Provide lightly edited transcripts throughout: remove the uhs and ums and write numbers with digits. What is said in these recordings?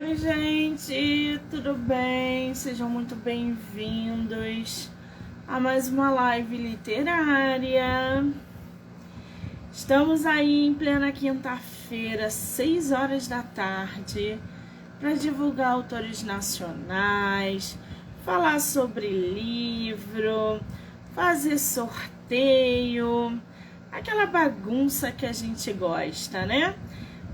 Oi, gente, tudo bem? Sejam muito bem-vindos a mais uma live literária. Estamos aí em plena quinta-feira, 6 horas da tarde, para divulgar autores nacionais, falar sobre livro, fazer sorteio, aquela bagunça que a gente gosta, né?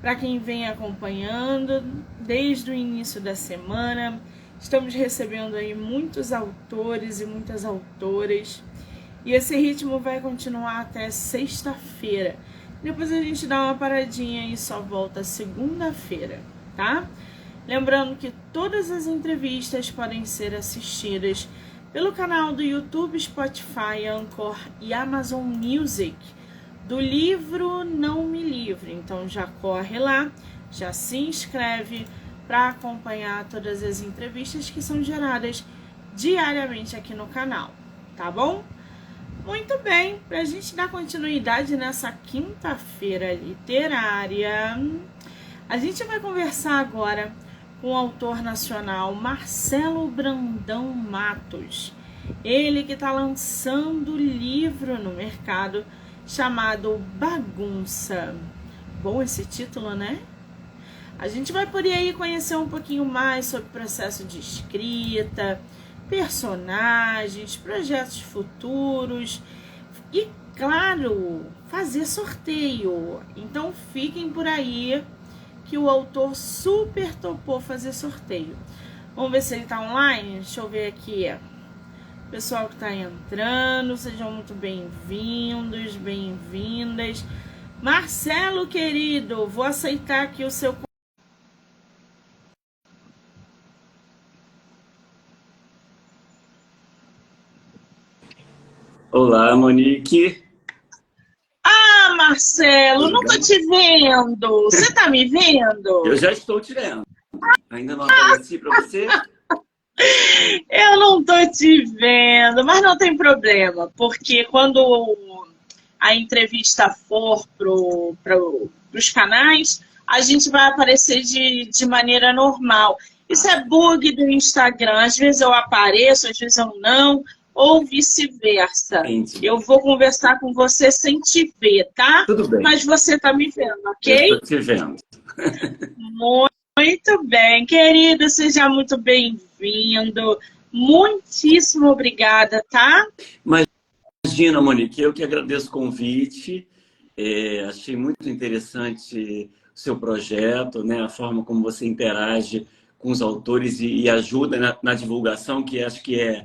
Para quem vem acompanhando desde o início da semana, estamos recebendo aí muitos autores e muitas autoras. E esse ritmo vai continuar até sexta-feira. Depois a gente dá uma paradinha e só volta segunda-feira, tá? Lembrando que todas as entrevistas podem ser assistidas pelo canal do YouTube, Spotify, Anchor e Amazon Music, do livro Não Me Livre. Então já corre lá, já se inscreve para acompanhar todas as entrevistas que são geradas diariamente aqui no canal, tá bom? Muito bem, para a gente dar continuidade nessa quinta-feira literária, a gente vai conversar agora com o autor nacional Marcelo Brandão Matos. Ele que está lançando livro no mercado chamado Bagunça. Bom esse título, né? A gente vai poder aí conhecer um pouquinho mais sobre o processo de escrita, personagens, projetos futuros e, claro, fazer sorteio. Então fiquem por aí que o autor super topou fazer sorteio. Vamos ver se ele tá online? Deixa eu ver aqui. Pessoal que está entrando, sejam muito bem-vindos, bem-vindas. Marcelo, querido, vou aceitar aqui o seu... Olá, Monique. Ah, Marcelo, não tô te vendo. Você tá me vendo? Eu já estou te vendo. Ainda não apareci para você? Eu não tô te vendo, mas não tem problema, porque quando a entrevista for pros canais, a gente vai aparecer de maneira normal. Isso é bug do Instagram. Às vezes eu apareço, às vezes eu não, ou vice-versa. Entendi. Eu vou conversar com você sem te ver, tá? Tudo bem. Mas você tá me vendo, Eu ok? estou te vendo. Muito bem, querido, seja muito bem-vindo. Muitíssimo obrigada, tá? Imagina, Monique, eu que agradeço o convite. Achei muito interessante o seu projeto, né? A forma como você interage com os autores e ajuda na divulgação, que acho que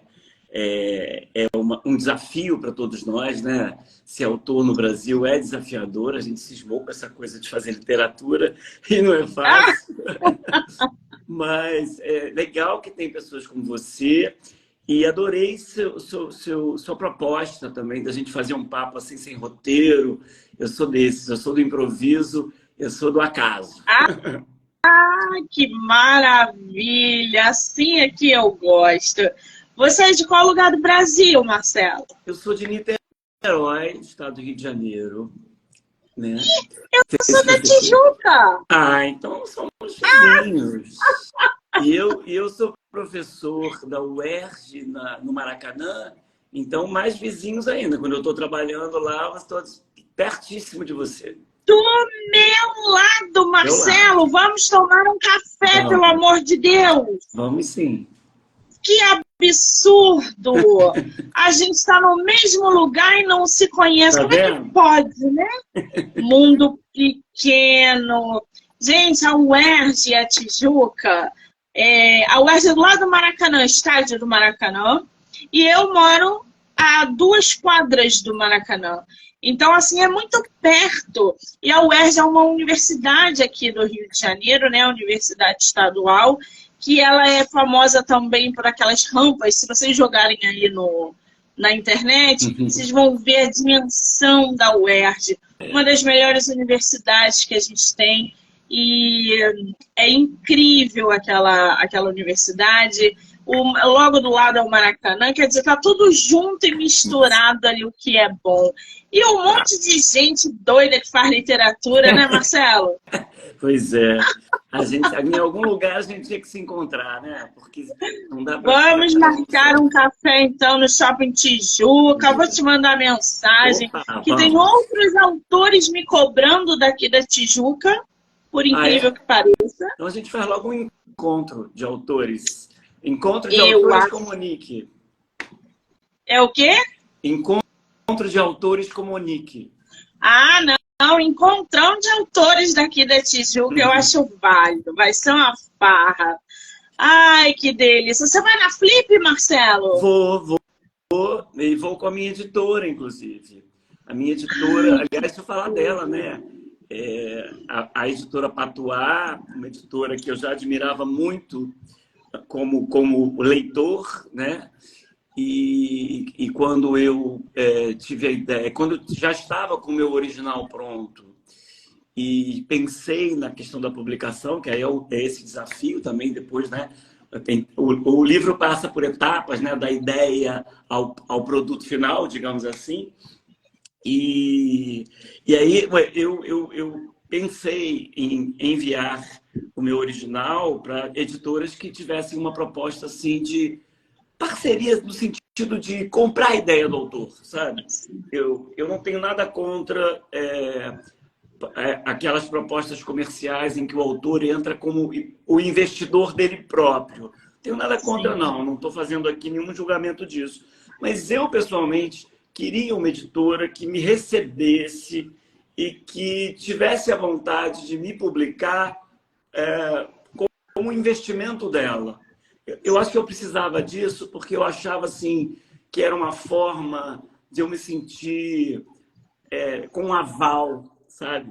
um desafio para todos nós, né? Ser autor no Brasil é desafiador, a gente cismou com essa coisa de fazer literatura e não é fácil. Mas é legal que tem pessoas como você e adorei sua proposta também da gente fazer um papo assim sem roteiro. Eu sou desses, eu sou do improviso, eu sou do acaso. Que maravilha! Assim é que eu gosto. Você é de qual lugar do Brasil, Marcelo? Eu sou de Niterói, estado do Rio de Janeiro. Né? Eu sou da Tijuca. Então somos vizinhos. E eu sou professor da UERJ no Maracanã, então mais vizinhos ainda. Quando eu estou trabalhando lá, eu estou pertíssimo de você. Do meu lado, Marcelo, vamos tomar um café, pelo amor de Deus. Vamos sim. Que absurdo! A gente está no mesmo lugar e não se conhece. Tá Como é que pode, né? Mundo pequeno. Gente, a UERJ e a Tijuca, a UERJ é do lado do Maracanã, estádio do Maracanã, e eu moro a 2 quadras do Maracanã. Então, assim, é muito perto. E a UERJ é uma universidade aqui do Rio de Janeiro, né? Universidade estadual, que ela é famosa também por aquelas rampas. Se vocês jogarem aí na internet, vocês vão ver a dimensão da UERJ. Uma das melhores universidades que a gente tem. e é incrível aquela universidade. Logo do lado é o Maracanã, quer dizer, tá tudo junto e misturado ali, o que é bom. E um monte de gente doida que faz literatura, né, Marcelo? Pois é. Em algum lugar a gente tinha que se encontrar, né? Porque não dá para ficar Vamos cada um marcar só. um café, então, no Shopping Tijuca. Vou te mandar mensagem, Opa, que tem vamos. outros autores me cobrando daqui da Tijuca, por Ah, incrível é? que pareça. Então a gente faz logo um encontro de autores. Encontro de Eu autores acho. com Monique. É o quê? Encontro de autores com Monique. Ah, não, encontrão de autores daqui da Tijuca, eu Uhum. acho válido. Vai ser uma farra. Ai, que delícia. Você vai na Flip, Marcelo? E vou com a minha editora, inclusive. A minha editora, aliás, deixa eu falar dela, né? A editora Patuá, uma editora que eu já admirava muito como leitor, né? E quando eu tive a ideia, quando eu já estava com o meu original pronto e pensei na questão da publicação, que aí é esse desafio também depois, né? O livro passa por etapas, né? Da ideia ao produto final, digamos assim. E, e aí eu pensei em enviar o meu original para editoras que tivessem uma proposta assim de parcerias no sentido de comprar a ideia do autor, sabe? Eu não tenho nada contra aquelas propostas comerciais em que o autor entra como o investidor dele próprio. Não tenho nada contra, Sim. não estou fazendo aqui nenhum julgamento disso. Mas eu, pessoalmente, queria uma editora que me recebesse e que tivesse a vontade de me publicar como investimento dela. Eu acho que eu precisava disso porque eu achava assim que era uma forma de eu me sentir com um aval, sabe?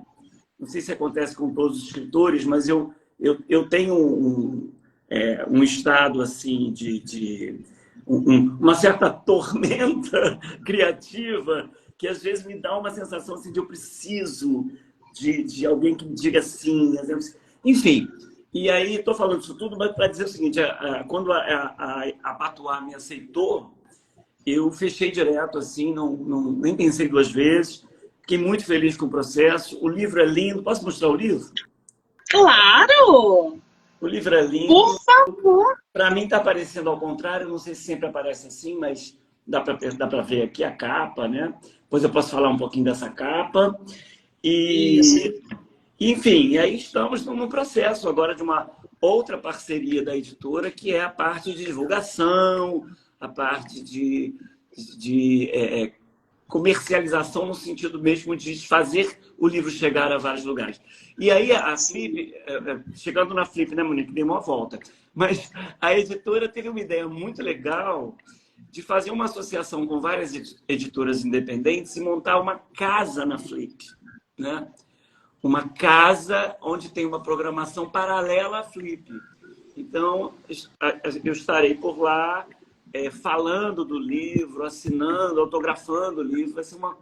Não sei se acontece com todos os escritores, mas eu tenho um estado assim uma certa tormenta criativa que às vezes me dá uma sensação assim, de eu preciso de alguém que me diga sim. Enfim, e aí estou falando isso tudo para dizer o seguinte, quando a Patuá me aceitou, eu fechei direto, assim, nem pensei duas vezes. Fiquei muito feliz com o processo. O livro é lindo. Posso mostrar o livro? Claro! O livro é Por lindo. favor. Para mim está aparecendo ao contrário. Não sei se sempre aparece assim, mas dá para ver aqui a capa, né? Depois eu posso falar um pouquinho dessa capa. Isso. E, enfim, aí estamos no processo agora de uma outra parceria da editora, que é a parte de divulgação, a parte de comercialização no sentido mesmo de fazer o livro chegar a vários lugares. E aí a Flip, chegando na Flip, né, Monique, dei uma volta, mas a editora teve uma ideia muito legal de fazer uma associação com várias editoras independentes e montar uma casa na Flip, né? Uma casa onde tem uma programação paralela à Flip. Então, eu estarei por lá falando do livro, assinando, autografando o livro. Vai ser um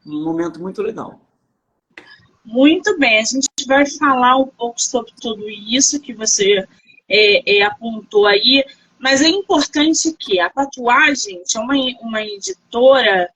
momento muito legal. Muito bem, a gente vai falar um pouco sobre tudo isso que você apontou aí, mas é importante que a Patuá, gente, é uma editora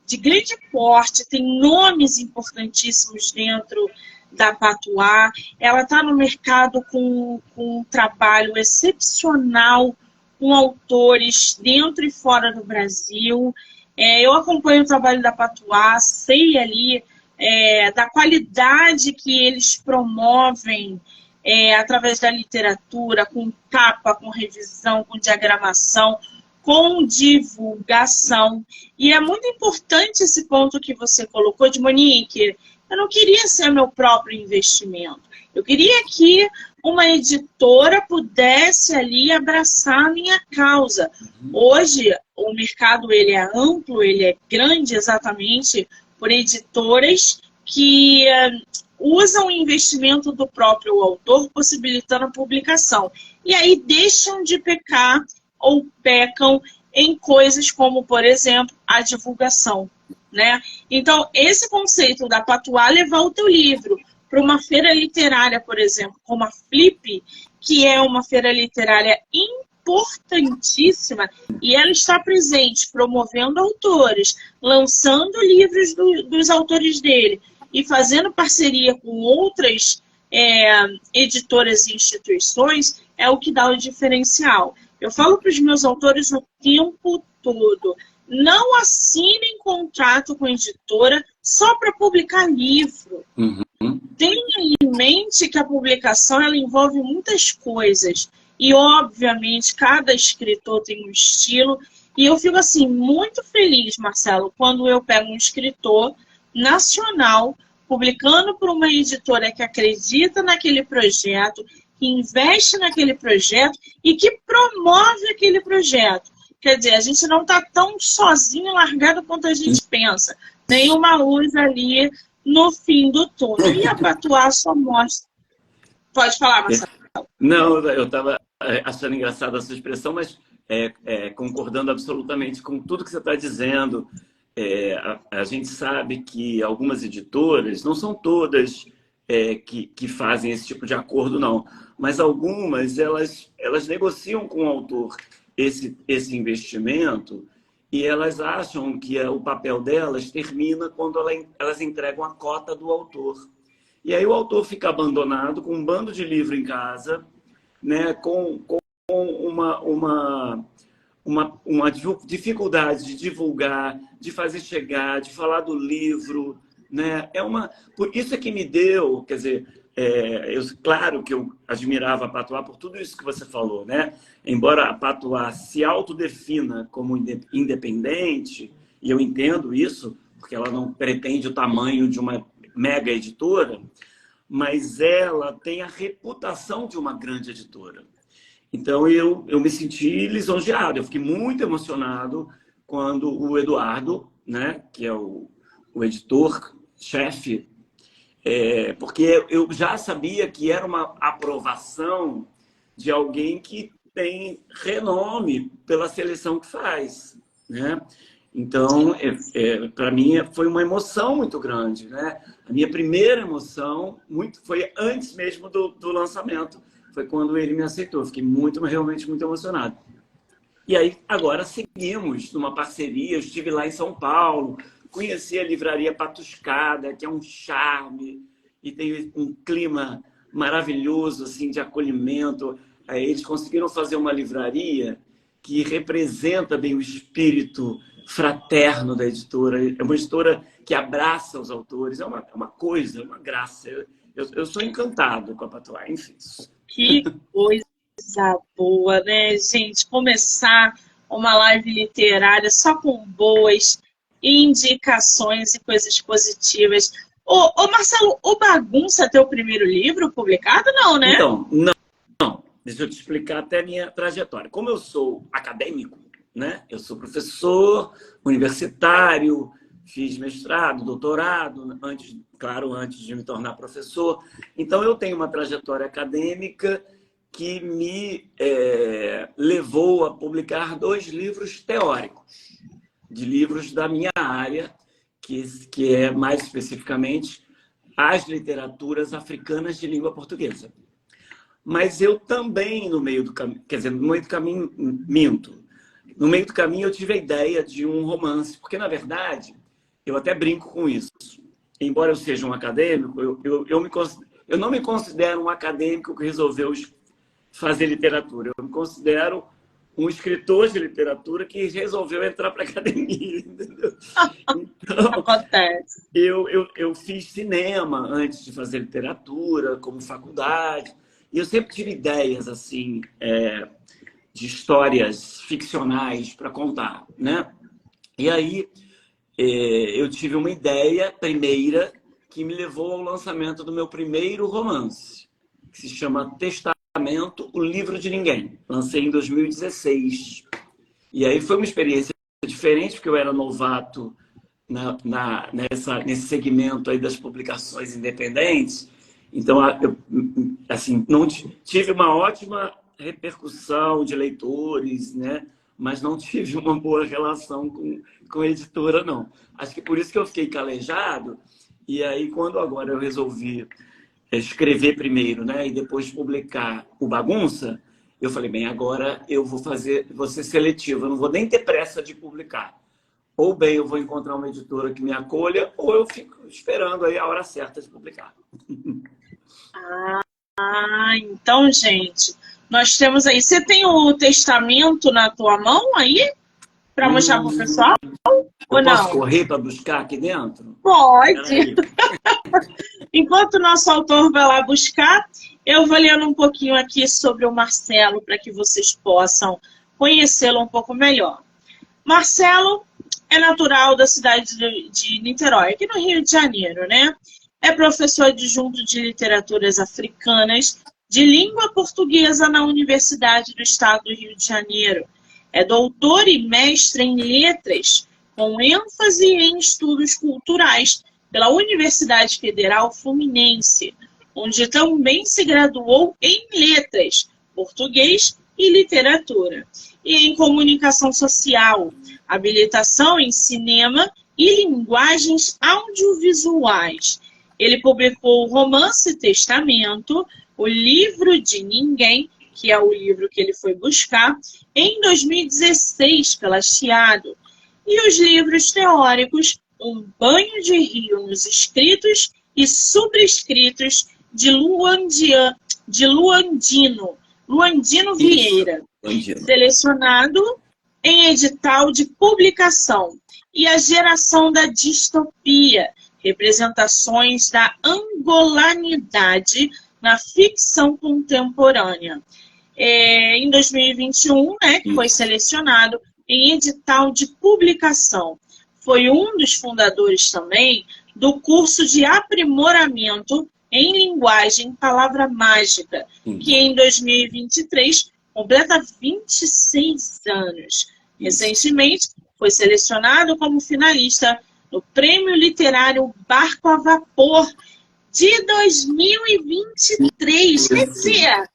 de grande porte, tem nomes importantíssimos dentro da Patuá. Ela está no mercado com um trabalho excepcional com autores dentro e fora do Brasil. Eu acompanho o trabalho da Patuá, sei ali da qualidade que eles promovem através da literatura, com capa, com revisão, com diagramação, com divulgação. E é muito importante esse ponto que você colocou de Monique. Eu não queria ser meu próprio investimento. Eu queria que uma editora pudesse ali abraçar a minha causa. Hoje, o mercado ele é amplo, ele é grande exatamente por editoras que usam o investimento do próprio autor, possibilitando a publicação. E aí deixam de pecar ou pecam em coisas como, por exemplo, a divulgação, né? Então, esse conceito da Patuá levar o teu livro para uma feira literária, por exemplo, como a Flip, que é uma feira literária importantíssima, e ela está presente promovendo autores, lançando livros dos autores dele e fazendo parceria com outras editoras e instituições, é o que dá o diferencial. Eu falo para os meus autores o tempo todo: não assinem contrato com editora só para publicar livro. Tenha em mente que a publicação ela envolve muitas coisas. E, obviamente, cada escritor tem um estilo. E eu fico, assim, muito feliz, Marcelo, quando eu pego um escritor nacional publicando por uma editora que acredita naquele projeto, que investe naquele projeto e que promove aquele projeto. Quer dizer, a gente não está tão sozinho, largado quanto a gente pensa. Tem uma luz ali no fim do túnel. E a Patuá só mostra. Pode falar, Marcelo. Não, eu estava achando engraçada a sua expressão, mas concordando absolutamente com tudo que você está dizendo. A gente sabe que algumas editoras, não são todas que fazem esse tipo de acordo, não, mas algumas, elas negociam com o autor esse investimento e elas acham que o papel delas termina quando elas entregam a cota do autor. E aí o autor fica abandonado com um bando de livro em casa, né, com uma dificuldade de divulgar, de fazer chegar, de falar do livro, né? Por isso é que me deu, quer dizer, claro que eu admirava a Patuá por tudo isso que você falou, né? Embora a Patuá se autodefina como independente, e eu entendo isso, porque ela não pretende o tamanho de uma mega editora, mas ela tem a reputação de uma grande editora. Então, eu me senti lisonjeado, eu fiquei muito emocionado quando o Eduardo, né, que é o editor-chefe, porque eu já sabia que era uma aprovação de alguém que tem renome pela seleção que faz, né? Então, para mim, foi uma emoção muito grande, né? A minha primeira emoção foi antes mesmo do lançamento. Foi quando ele me aceitou. Fiquei realmente muito emocionado. E aí, agora seguimos numa parceria. Eu estive lá em São Paulo, conheci a livraria Patuscada, que é um charme e tem um clima maravilhoso, assim, de acolhimento. Aí eles conseguiram fazer uma livraria que representa bem o espírito fraterno da editora. É uma editora que abraça os autores. É uma coisa, uma graça. Eu sou encantado com a Patuá, enfim. Que coisa boa, né, gente? Começar uma live literária só com boas indicações e coisas positivas. Ô Marcelo, o Bagunça é teu primeiro livro publicado, não, né? Então, não. Deixa eu te explicar até a minha trajetória. Como eu sou acadêmico, né? Eu sou professor universitário, fiz mestrado, doutorado, antes de me tornar professor. Então, eu tenho uma trajetória acadêmica que me levou a publicar 2 livros teóricos, de livros da minha área, que é mais especificamente as literaturas africanas de língua portuguesa. Mas eu também, no meio do caminho, minto. No meio do caminho, eu tive a ideia de um romance, porque, na verdade, eu até brinco com isso. Embora eu seja um acadêmico, eu não me considero um acadêmico que resolveu fazer literatura. Eu me considero um escritor de literatura que resolveu entrar para a academia. Entendeu? Então, acontece. Eu fiz cinema antes de fazer literatura, como faculdade. E eu sempre tive ideias assim, de histórias ficcionais para contar, né? E aí eu tive uma ideia primeira que me levou ao lançamento do meu primeiro romance, que se chama Testamento, o Livro de Ninguém. Lancei em 2016. E aí foi uma experiência diferente, porque eu era novato nesse segmento aí das publicações independentes. Então, eu assim, não tive uma ótima repercussão de leitores, né? Mas não tive uma boa relação com a editora, não. Acho que por isso que eu fiquei calejado. E aí, quando agora eu resolvi escrever primeiro, né, e depois publicar o Bagunça, eu falei, bem, agora eu vou ser seletivo, eu não vou nem ter pressa de publicar. Ou bem eu vou encontrar uma editora que me acolha, ou eu fico esperando aí a hora certa de publicar. Então, gente, nós temos aí. Você tem o testamento na tua mão aí? Para mostrar para o pessoal? Eu posso correr para buscar aqui dentro? Pode! Enquanto o nosso autor vai lá buscar, eu vou lendo um pouquinho aqui sobre o Marcelo, para que vocês possam conhecê-lo um pouco melhor. Marcelo é natural da cidade de Niterói, aqui no Rio de Janeiro, né? É professor adjunto de literaturas africanas, de língua portuguesa na Universidade do Estado do Rio de Janeiro. É doutor e mestre em letras, com ênfase em estudos culturais, pela Universidade Federal Fluminense, onde também se graduou em letras, português e literatura, e em comunicação social, habilitação em cinema e linguagens audiovisuais. Ele publicou o romance Testamento, o livro de Ninguém, que é o livro que ele foi buscar, em 2016 pela Chiado, e os livros teóricos Um Banho de Rio nos Escritos e Subscritos de Luandino Vieira, selecionado em edital de publicação, e A Geração da Distopia, representações da angolanidade na ficção contemporânea. Em 2021, né, que foi selecionado em edital de publicação. Foi um dos fundadores também do curso de aprimoramento em linguagem Palavra Mágica, que em 2023 completa 26 anos. Recentemente, foi selecionado como finalista no Prêmio Literário Barco a Vapor de 2023. Quer dizer,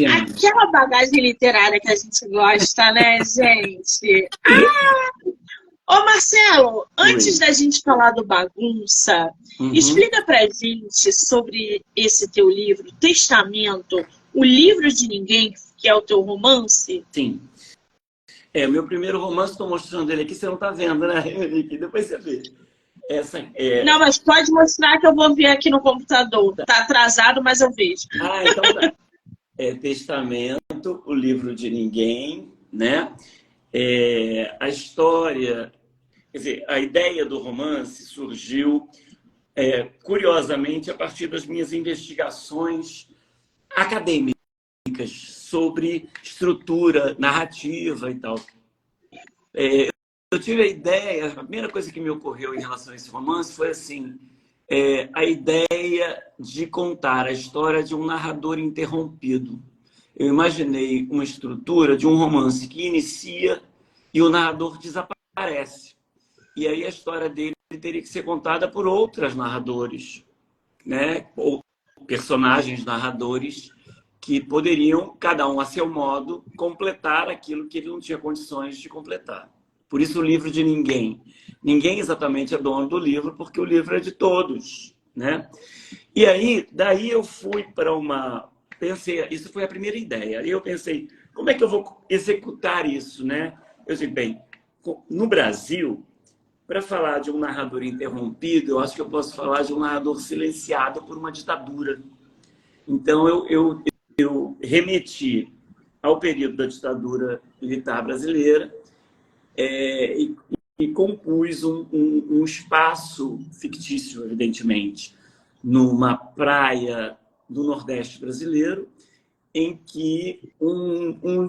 aquela bagagem literária que a gente gosta, né, gente? Ô, Marcelo, antes da gente falar do Bagunça, explica pra gente sobre esse teu livro, Testamento, o livro de Ninguém, que é o teu romance. Sim. O meu primeiro romance, estou mostrando ele aqui, você não está vendo, né? Depois você vê. Não, mas pode mostrar que eu vou ver aqui no computador. Tá atrasado, mas eu vejo. Então tá. Testamento, o livro de Ninguém, né? A história, quer dizer, a ideia do romance surgiu, curiosamente, a partir das minhas investigações acadêmicas sobre estrutura narrativa e tal. Eu tive a ideia, a primeira coisa que me ocorreu em relação a esse romance foi assim, a ideia de contar a história de um narrador interrompido. Eu imaginei uma estrutura de um romance que inicia e o narrador desaparece. E aí a história dele teria que ser contada por outros narradores, né? Ou personagens narradores que poderiam, cada um a seu modo, completar aquilo que ele não tinha condições de completar. Por isso o livro de Ninguém. Ninguém exatamente é dono do livro, porque o livro é de todos, né? E aí, daí eu fui para pensei, isso foi a primeira ideia. Aí eu pensei, como é que eu vou executar isso, né? Eu disse, bem, no Brasil, para falar de um narrador interrompido, eu acho que eu posso falar de um narrador silenciado por uma ditadura. Então, eu remeti ao período da ditadura militar brasileira e compus um espaço fictício, evidentemente, numa praia do Nordeste brasileiro, em que um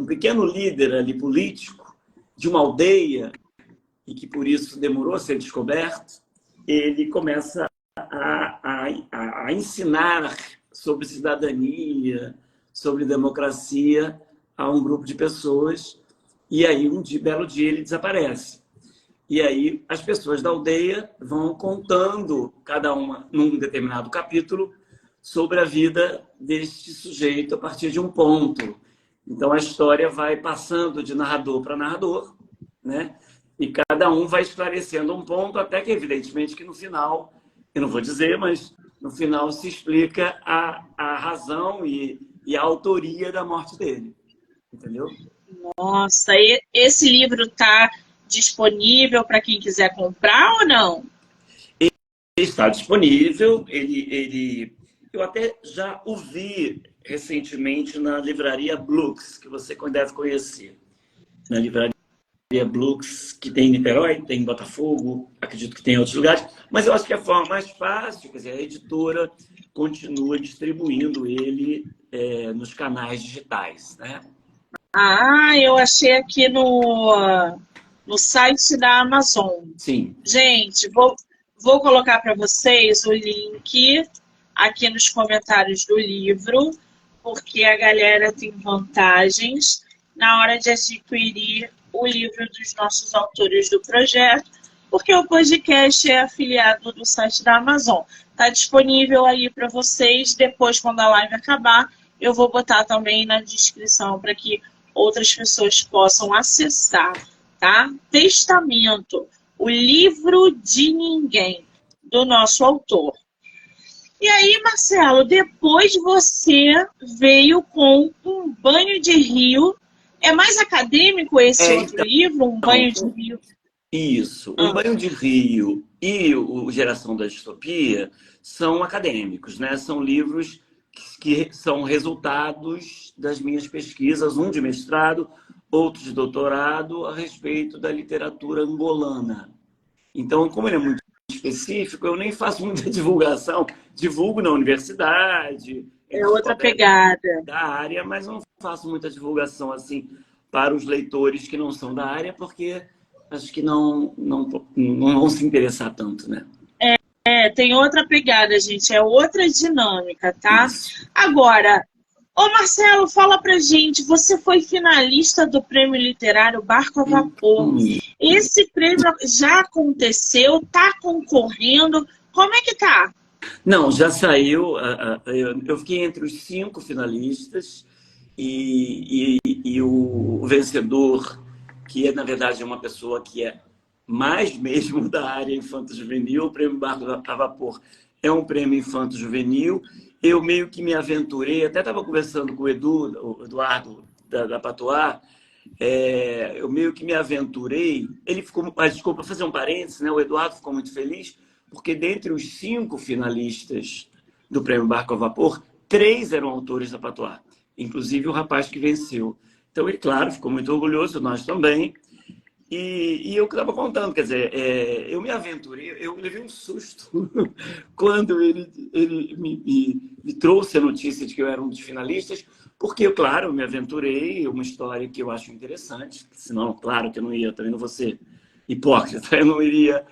pequeno líder ali político de uma aldeia, e que por isso demorou a ser descoberto, ele começa a ensinar sobre cidadania, sobre democracia a um grupo de pessoas, e aí um belo dia ele desaparece. E aí as pessoas da aldeia vão contando, cada uma num determinado capítulo, sobre a vida deste sujeito a partir de um ponto. Então a história vai passando de narrador para narrador, né? E cada um vai esclarecendo um ponto, até que, evidentemente, que no final, eu não vou dizer, mas no final se explica a razão e a autoria da morte dele. Entendeu? Nossa, e esse livro está disponível para quem quiser comprar ou não? Está disponível, eu até já o vi recentemente na livraria Blux, que você deve conhecer. Na livraria Blux, que tem em Niterói, tem em Botafogo, acredito que tem em outros lugares, mas eu acho que a forma mais fácil, quer dizer, a editora continua distribuindo ele nos canais digitais, né? Ah, eu achei aqui no site da Amazon. Sim. Gente, vou colocar para vocês o link aqui nos comentários do livro, porque a galera tem vantagens na hora de adquirir o livro dos nossos autores do projeto, porque o podcast é afiliado do site da Amazon. Está disponível aí para vocês. Depois, quando a live acabar, eu vou botar também na descrição para que outras pessoas possam acessar, tá? Testamento, o livro de ninguém, do nosso autor. E aí, Marcelo, depois você veio com Um Banho de Rio. É mais acadêmico esse outro livro, Um Banho de Rio? Isso. Um Banho de Rio e o Geração da Distopia são acadêmicos, né? São livros que são resultados das minhas pesquisas, um de mestrado, outro de doutorado, a respeito da literatura angolana. Então, como ele é muito específico, eu nem faço muita divulgação. Divulgo na universidade. É outra pegada. Da área, mas não faço muita divulgação assim para os leitores que não são da área, porque acho que não vão se interessar tanto, né? Tem outra pegada, gente. É outra dinâmica, tá? Isso. Agora, ô Marcelo, fala pra gente. Você foi finalista do Prêmio Literário Barco a Vapor. Esse prêmio já aconteceu? Tá concorrendo? Como é que tá? Não, já saiu. Eu fiquei entre os 5 finalistas e o vencedor, que na verdade é uma pessoa que é mais mesmo da área infanto-juvenil, o Prêmio Barco a Vapor é um prêmio infanto-juvenil. Eu meio que me aventurei, até estava conversando com o Eduardo da Patois, eu meio que me aventurei. Ele ficou, desculpa, fazer um parênteses, né? O Eduardo ficou muito feliz, porque dentre os 5 finalistas do Prêmio Barco a Vapor, 3 eram autores da Patois, inclusive o rapaz que venceu. Então ele, claro, ficou muito orgulhoso, nós também. E eu que estava contando, quer dizer, eu me aventurei, eu levei um susto quando ele me trouxe a notícia de que eu era um dos finalistas, porque eu, claro, me aventurei, uma história que eu acho interessante, senão, claro, que eu não ia, também não vou ser hipócrita, eu não iria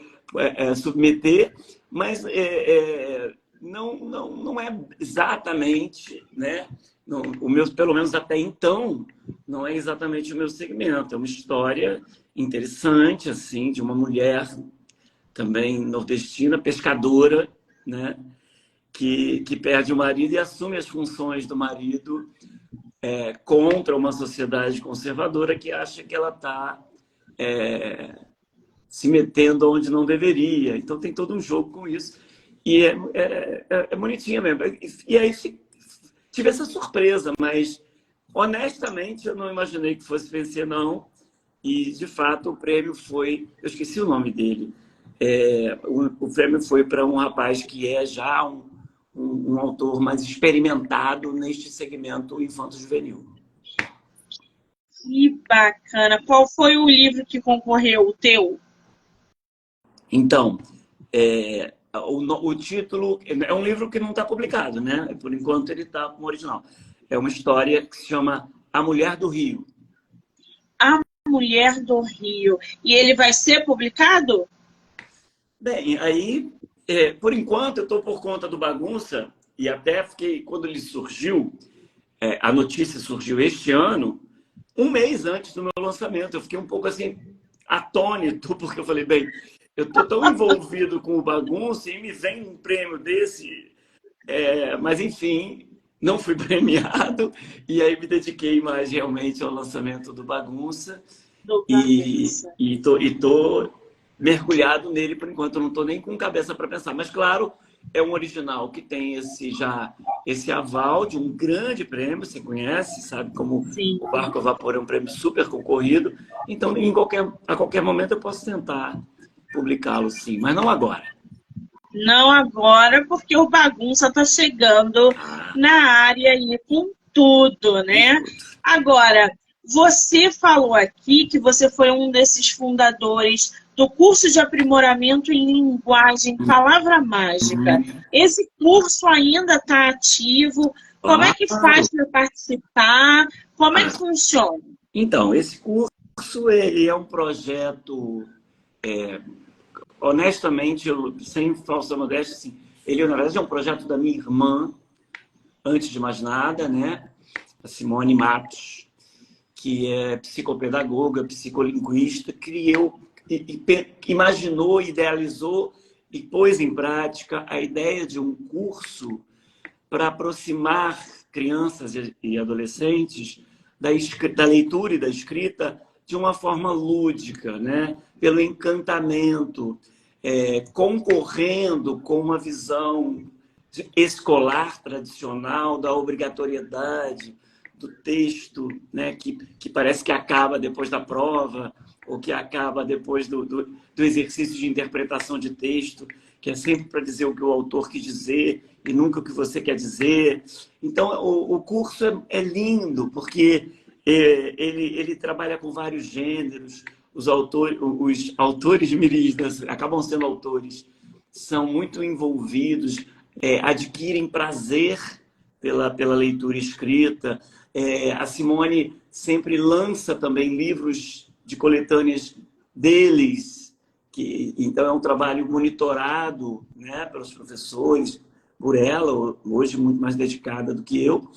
submeter, mas não é exatamente, né? Não, pelo menos até então, não é exatamente o meu segmento, é uma história interessante, assim, de uma mulher também nordestina, pescadora, né? Que perde o marido e assume as funções do marido contra uma sociedade conservadora que acha que ela está se metendo onde não deveria. Então tem todo um jogo com isso. E é bonitinha mesmo. E aí tive essa surpresa, mas honestamente eu não imaginei que fosse vencer, não. E, de fato, o prêmio foi... Eu esqueci o nome dele. O prêmio foi para um rapaz que é já um autor mais experimentado neste segmento infanto-juvenil. Que bacana. Qual foi o livro que concorreu, o teu? Então, o título... É um livro que não está publicado, né? Por enquanto, ele está como original. É uma história que se chama A Mulher do Rio. A Mulher do Rio. E ele vai ser publicado? Bem, aí, por enquanto, eu estou por conta do Bagunça, e até fiquei, quando ele surgiu, a notícia surgiu este ano, um mês antes do meu lançamento. Eu fiquei um pouco assim, atônito, porque eu falei, bem, eu estou tão envolvido com o Bagunça e me vem um prêmio desse, mas enfim, não fui premiado, e aí me dediquei mais realmente ao lançamento do Bagunça. E tô mergulhado nele por enquanto, eu não estou nem com cabeça para pensar. Mas, claro, é um original que tem esse aval de um grande prêmio, você conhece, sabe como Sim. o Barco a Vapor é um prêmio super concorrido. Então, a qualquer momento eu posso tentar publicá-lo, sim, mas não agora. Não agora, porque o Bagunça está chegando Ah, na área aí com tudo, né? tudo. Agora, você falou aqui que você foi um desses fundadores do curso de aprimoramento em linguagem Palavra Mágica. Esse curso ainda está ativo? Como é que Claro. faz para participar? Como é que funciona? Então, esse curso ele é um projeto, honestamente, sem falsa modéstia, assim, ele na verdade é um projeto da minha irmã, antes de mais nada, né? A Simone Matos, que é psicopedagoga, psicolinguista, criou, imaginou, idealizou e pôs em prática a ideia de um curso para aproximar crianças e adolescentes da leitura e da escrita de uma forma lúdica, né? Pelo encantamento, concorrendo com uma visão escolar tradicional da obrigatoriedade do texto, né? que parece que acaba depois da prova ou que acaba depois do exercício de interpretação de texto, que é sempre para dizer o que o autor quis dizer e nunca o que você quer dizer. Então, o curso é lindo, porque ele trabalha com vários gêneros. Os autores miris, né, acabam sendo autores, são muito envolvidos, adquirem prazer pela leitura escrita. A Simone sempre lança também livros de coletâneas deles, então é um trabalho monitorado, né, pelos professores, por ela, hoje muito mais dedicada do que eu.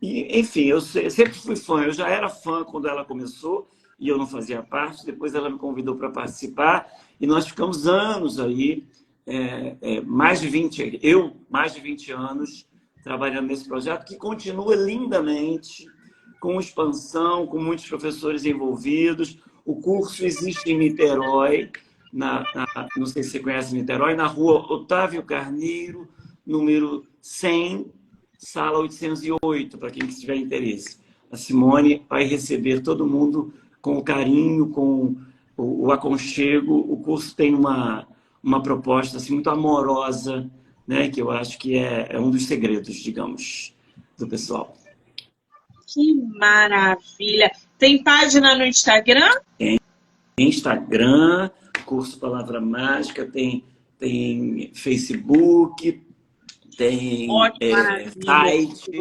Enfim, eu sempre fui fã, eu já era fã quando ela começou e eu não fazia parte, depois ela me convidou para participar e nós ficamos anos aí, mais de 20 anos trabalhando nesse projeto, que continua lindamente, com expansão, com muitos professores envolvidos. O curso existe em Niterói, não sei se você conhece Niterói, na rua Otávio Carneiro, número 100, sala 808, para quem tiver interesse. A Simone vai receber todo mundo com o carinho, com o aconchego. O curso tem uma proposta assim, muito amorosa, né, que eu acho que é um dos segredos, digamos, do pessoal. Que maravilha! Tem página no Instagram? Tem Instagram, curso Palavra Mágica, tem Facebook, tem Que maravilha! site.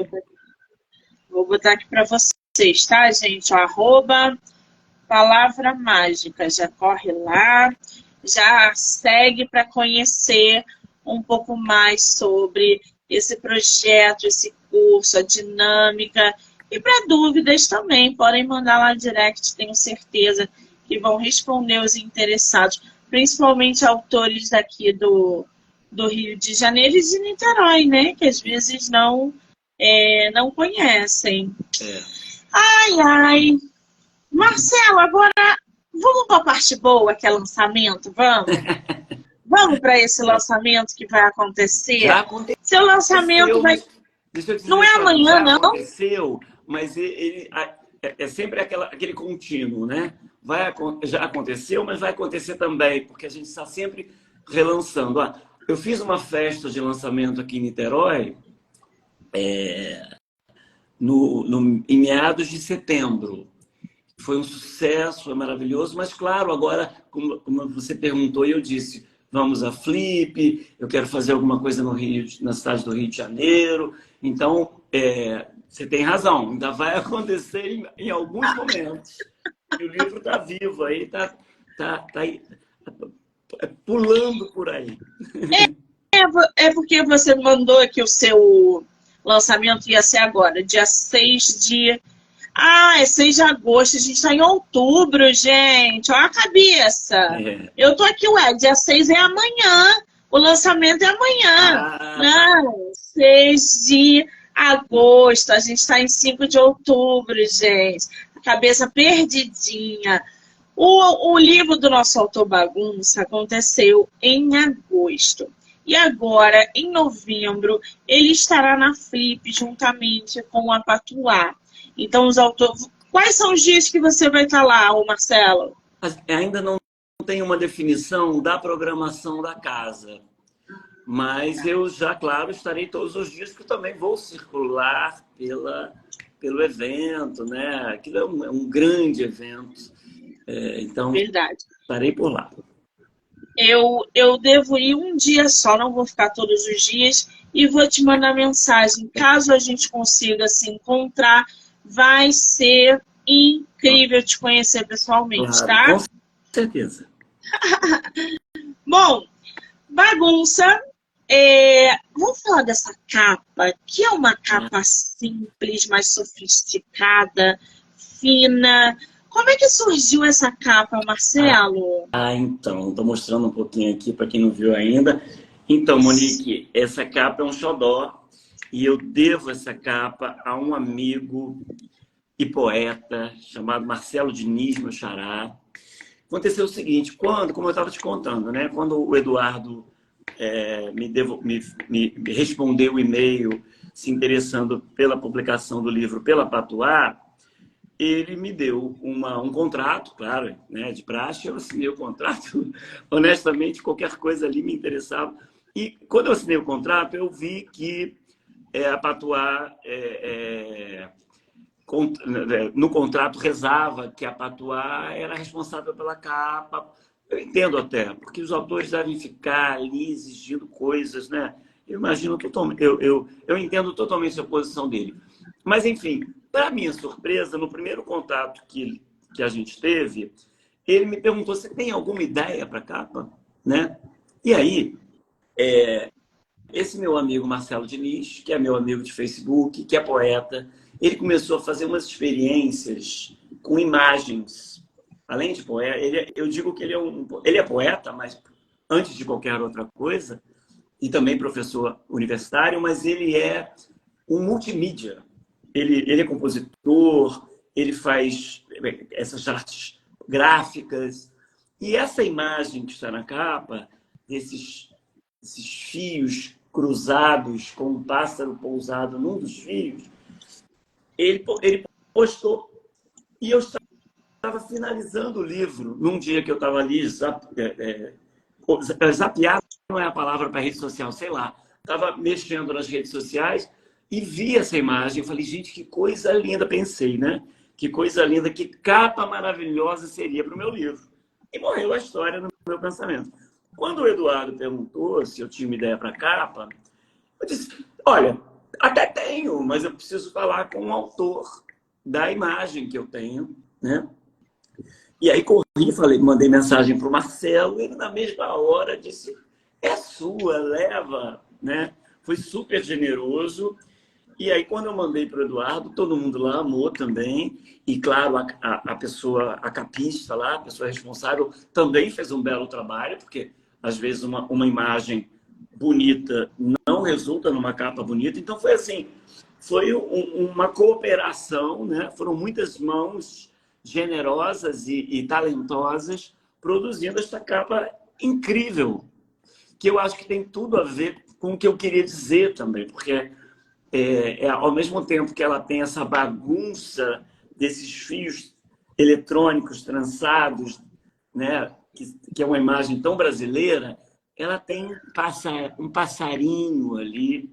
Vou botar aqui para vocês, tá, gente? @ Palavra Mágica. Já corre lá, já segue para conhecer um pouco mais sobre esse projeto, esse curso, a dinâmica. E para dúvidas também, podem mandar lá direct, tenho certeza que vão responder os interessados, principalmente autores daqui do Rio de Janeiro e de Niterói, né? Que às vezes não conhecem. Ai, ai. Marcelo, agora vamos para a parte boa, que é lançamento, vamos? Vamos para esse lançamento que vai acontecer? Já aconteceu, Seu lançamento vai... deixa eu dizer, Não é amanhã, já não? aconteceu, mas é sempre aquele contínuo, né? Já aconteceu, mas vai acontecer também, porque a gente está sempre relançando. Eu fiz uma festa de lançamento aqui em Niterói, em meados de setembro. Foi um sucesso, foi maravilhoso, mas claro, agora, como você perguntou, eu disse, vamos a Flip, eu quero fazer alguma coisa na cidade do Rio de Janeiro. Então, você tem razão, ainda vai acontecer em alguns momentos. E o livro está vivo aí, está pulando por aí. É porque você mandou que o seu lançamento ia ser agora, dia 6 de... é 6 de agosto, a gente está em outubro, gente. Olha a cabeça. Eu tô aqui, dia 6 é amanhã. O lançamento é amanhã. Não, 6 de agosto. A gente está em 5 de outubro, gente. A cabeça perdidinha. O livro do nosso autor Bagunça aconteceu em agosto. E agora, em novembro, ele estará na Flip juntamente com a Patuá. Então, os autores... Quais são os dias que você vai estar lá, ô Marcelo? Ainda não tem uma definição da programação da casa, mas eu já, claro, estarei todos os dias, porque eu também vou circular pelo evento, né? Aquilo é um grande evento, então Verdade. estarei por lá. Eu devo ir um dia só, não vou ficar todos os dias, e vou te mandar mensagem. Caso a gente consiga se encontrar, vai ser incrível te conhecer pessoalmente, Claro, tá? com certeza. Bom, bagunça. Vamos falar dessa capa, que é uma capa simples, mais sofisticada, fina. Como é que surgiu essa capa, Marcelo? Então, estou mostrando um pouquinho aqui para quem não viu ainda. Então, Monique, essa capa é um xodó e eu devo essa capa a um amigo e poeta chamado Marcelo Diniz, meu xará. Aconteceu o seguinte, como eu estava te contando, né? Quando o Eduardo me respondeu o e-mail se interessando pela publicação do livro pela Patuá, ele me deu um contrato, claro, né, de praxe. Eu assinei o contrato, honestamente, qualquer coisa ali me interessava. E quando eu assinei o contrato, eu vi que a Patuá, no contrato, rezava que a Patuá era responsável pela capa. Eu entendo até, porque os autores devem ficar ali exigindo coisas, né? Eu imagino totalmente, eu entendo totalmente a posição dele. Mas, enfim, para minha surpresa, no primeiro contato que a gente teve, ele me perguntou: você tem alguma ideia para a capa? Né? E aí, esse meu amigo Marcelo Diniz, que é meu amigo de Facebook, que é poeta, ele começou a fazer umas experiências com imagens. Além de poeta, eu digo que ele é poeta, mas antes de qualquer outra coisa, e também professor universitário, mas ele é um multimídia. Ele é compositor, ele faz essas artes gráficas. E essa imagem que está na capa, esses fios cruzados com um pássaro pousado num dos fios, ele postou. E eu estava finalizando o livro num dia que eu estava ali, zapeado não é a palavra para rede social, sei lá. Estava mexendo nas redes sociais e vi essa imagem. Falei, gente, que coisa linda. Pensei, né? Que coisa linda, que capa maravilhosa seria para o meu livro. E morreu a história no meu pensamento. Quando o Eduardo perguntou se eu tinha uma ideia para a capa, eu disse, olha, até tenho, mas eu preciso falar com o autor da imagem que eu tenho, né? E aí corri, mandei mensagem para o Marcelo, e ele na mesma hora disse, é sua, leva, né? Foi super generoso. E aí, quando eu mandei para o Eduardo, todo mundo lá amou também. E, claro, a pessoa, a capista lá, a pessoa responsável, também fez um belo trabalho, porque, às vezes, uma imagem bonita não resulta numa capa bonita. Então, foi assim, foi uma cooperação, né? Foram muitas mãos generosas e talentosas produzindo esta capa incrível, que eu acho que tem tudo a ver com o que eu queria dizer também, porque ao mesmo tempo que ela tem essa bagunça desses fios eletrônicos trançados, né, que é uma imagem tão brasileira, ela tem um passarinho ali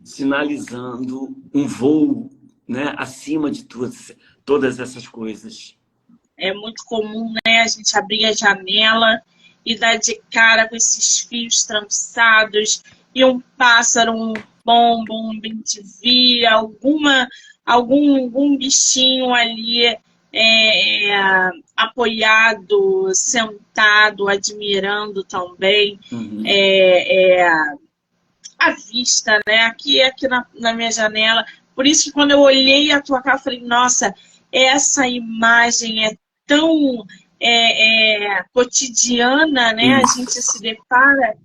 sinalizando um voo, né, acima de todas essas coisas. É muito comum, né, a gente abrir a janela e dar de cara com esses fios trançados e um pássaro, um pombo, um bem-te-vi, algum bichinho ali apoiado, sentado, admirando também a vista, né? Aqui na minha janela. Por isso que quando eu olhei a tua cara, eu falei, nossa, essa imagem é tão cotidiana, né? A gente se depara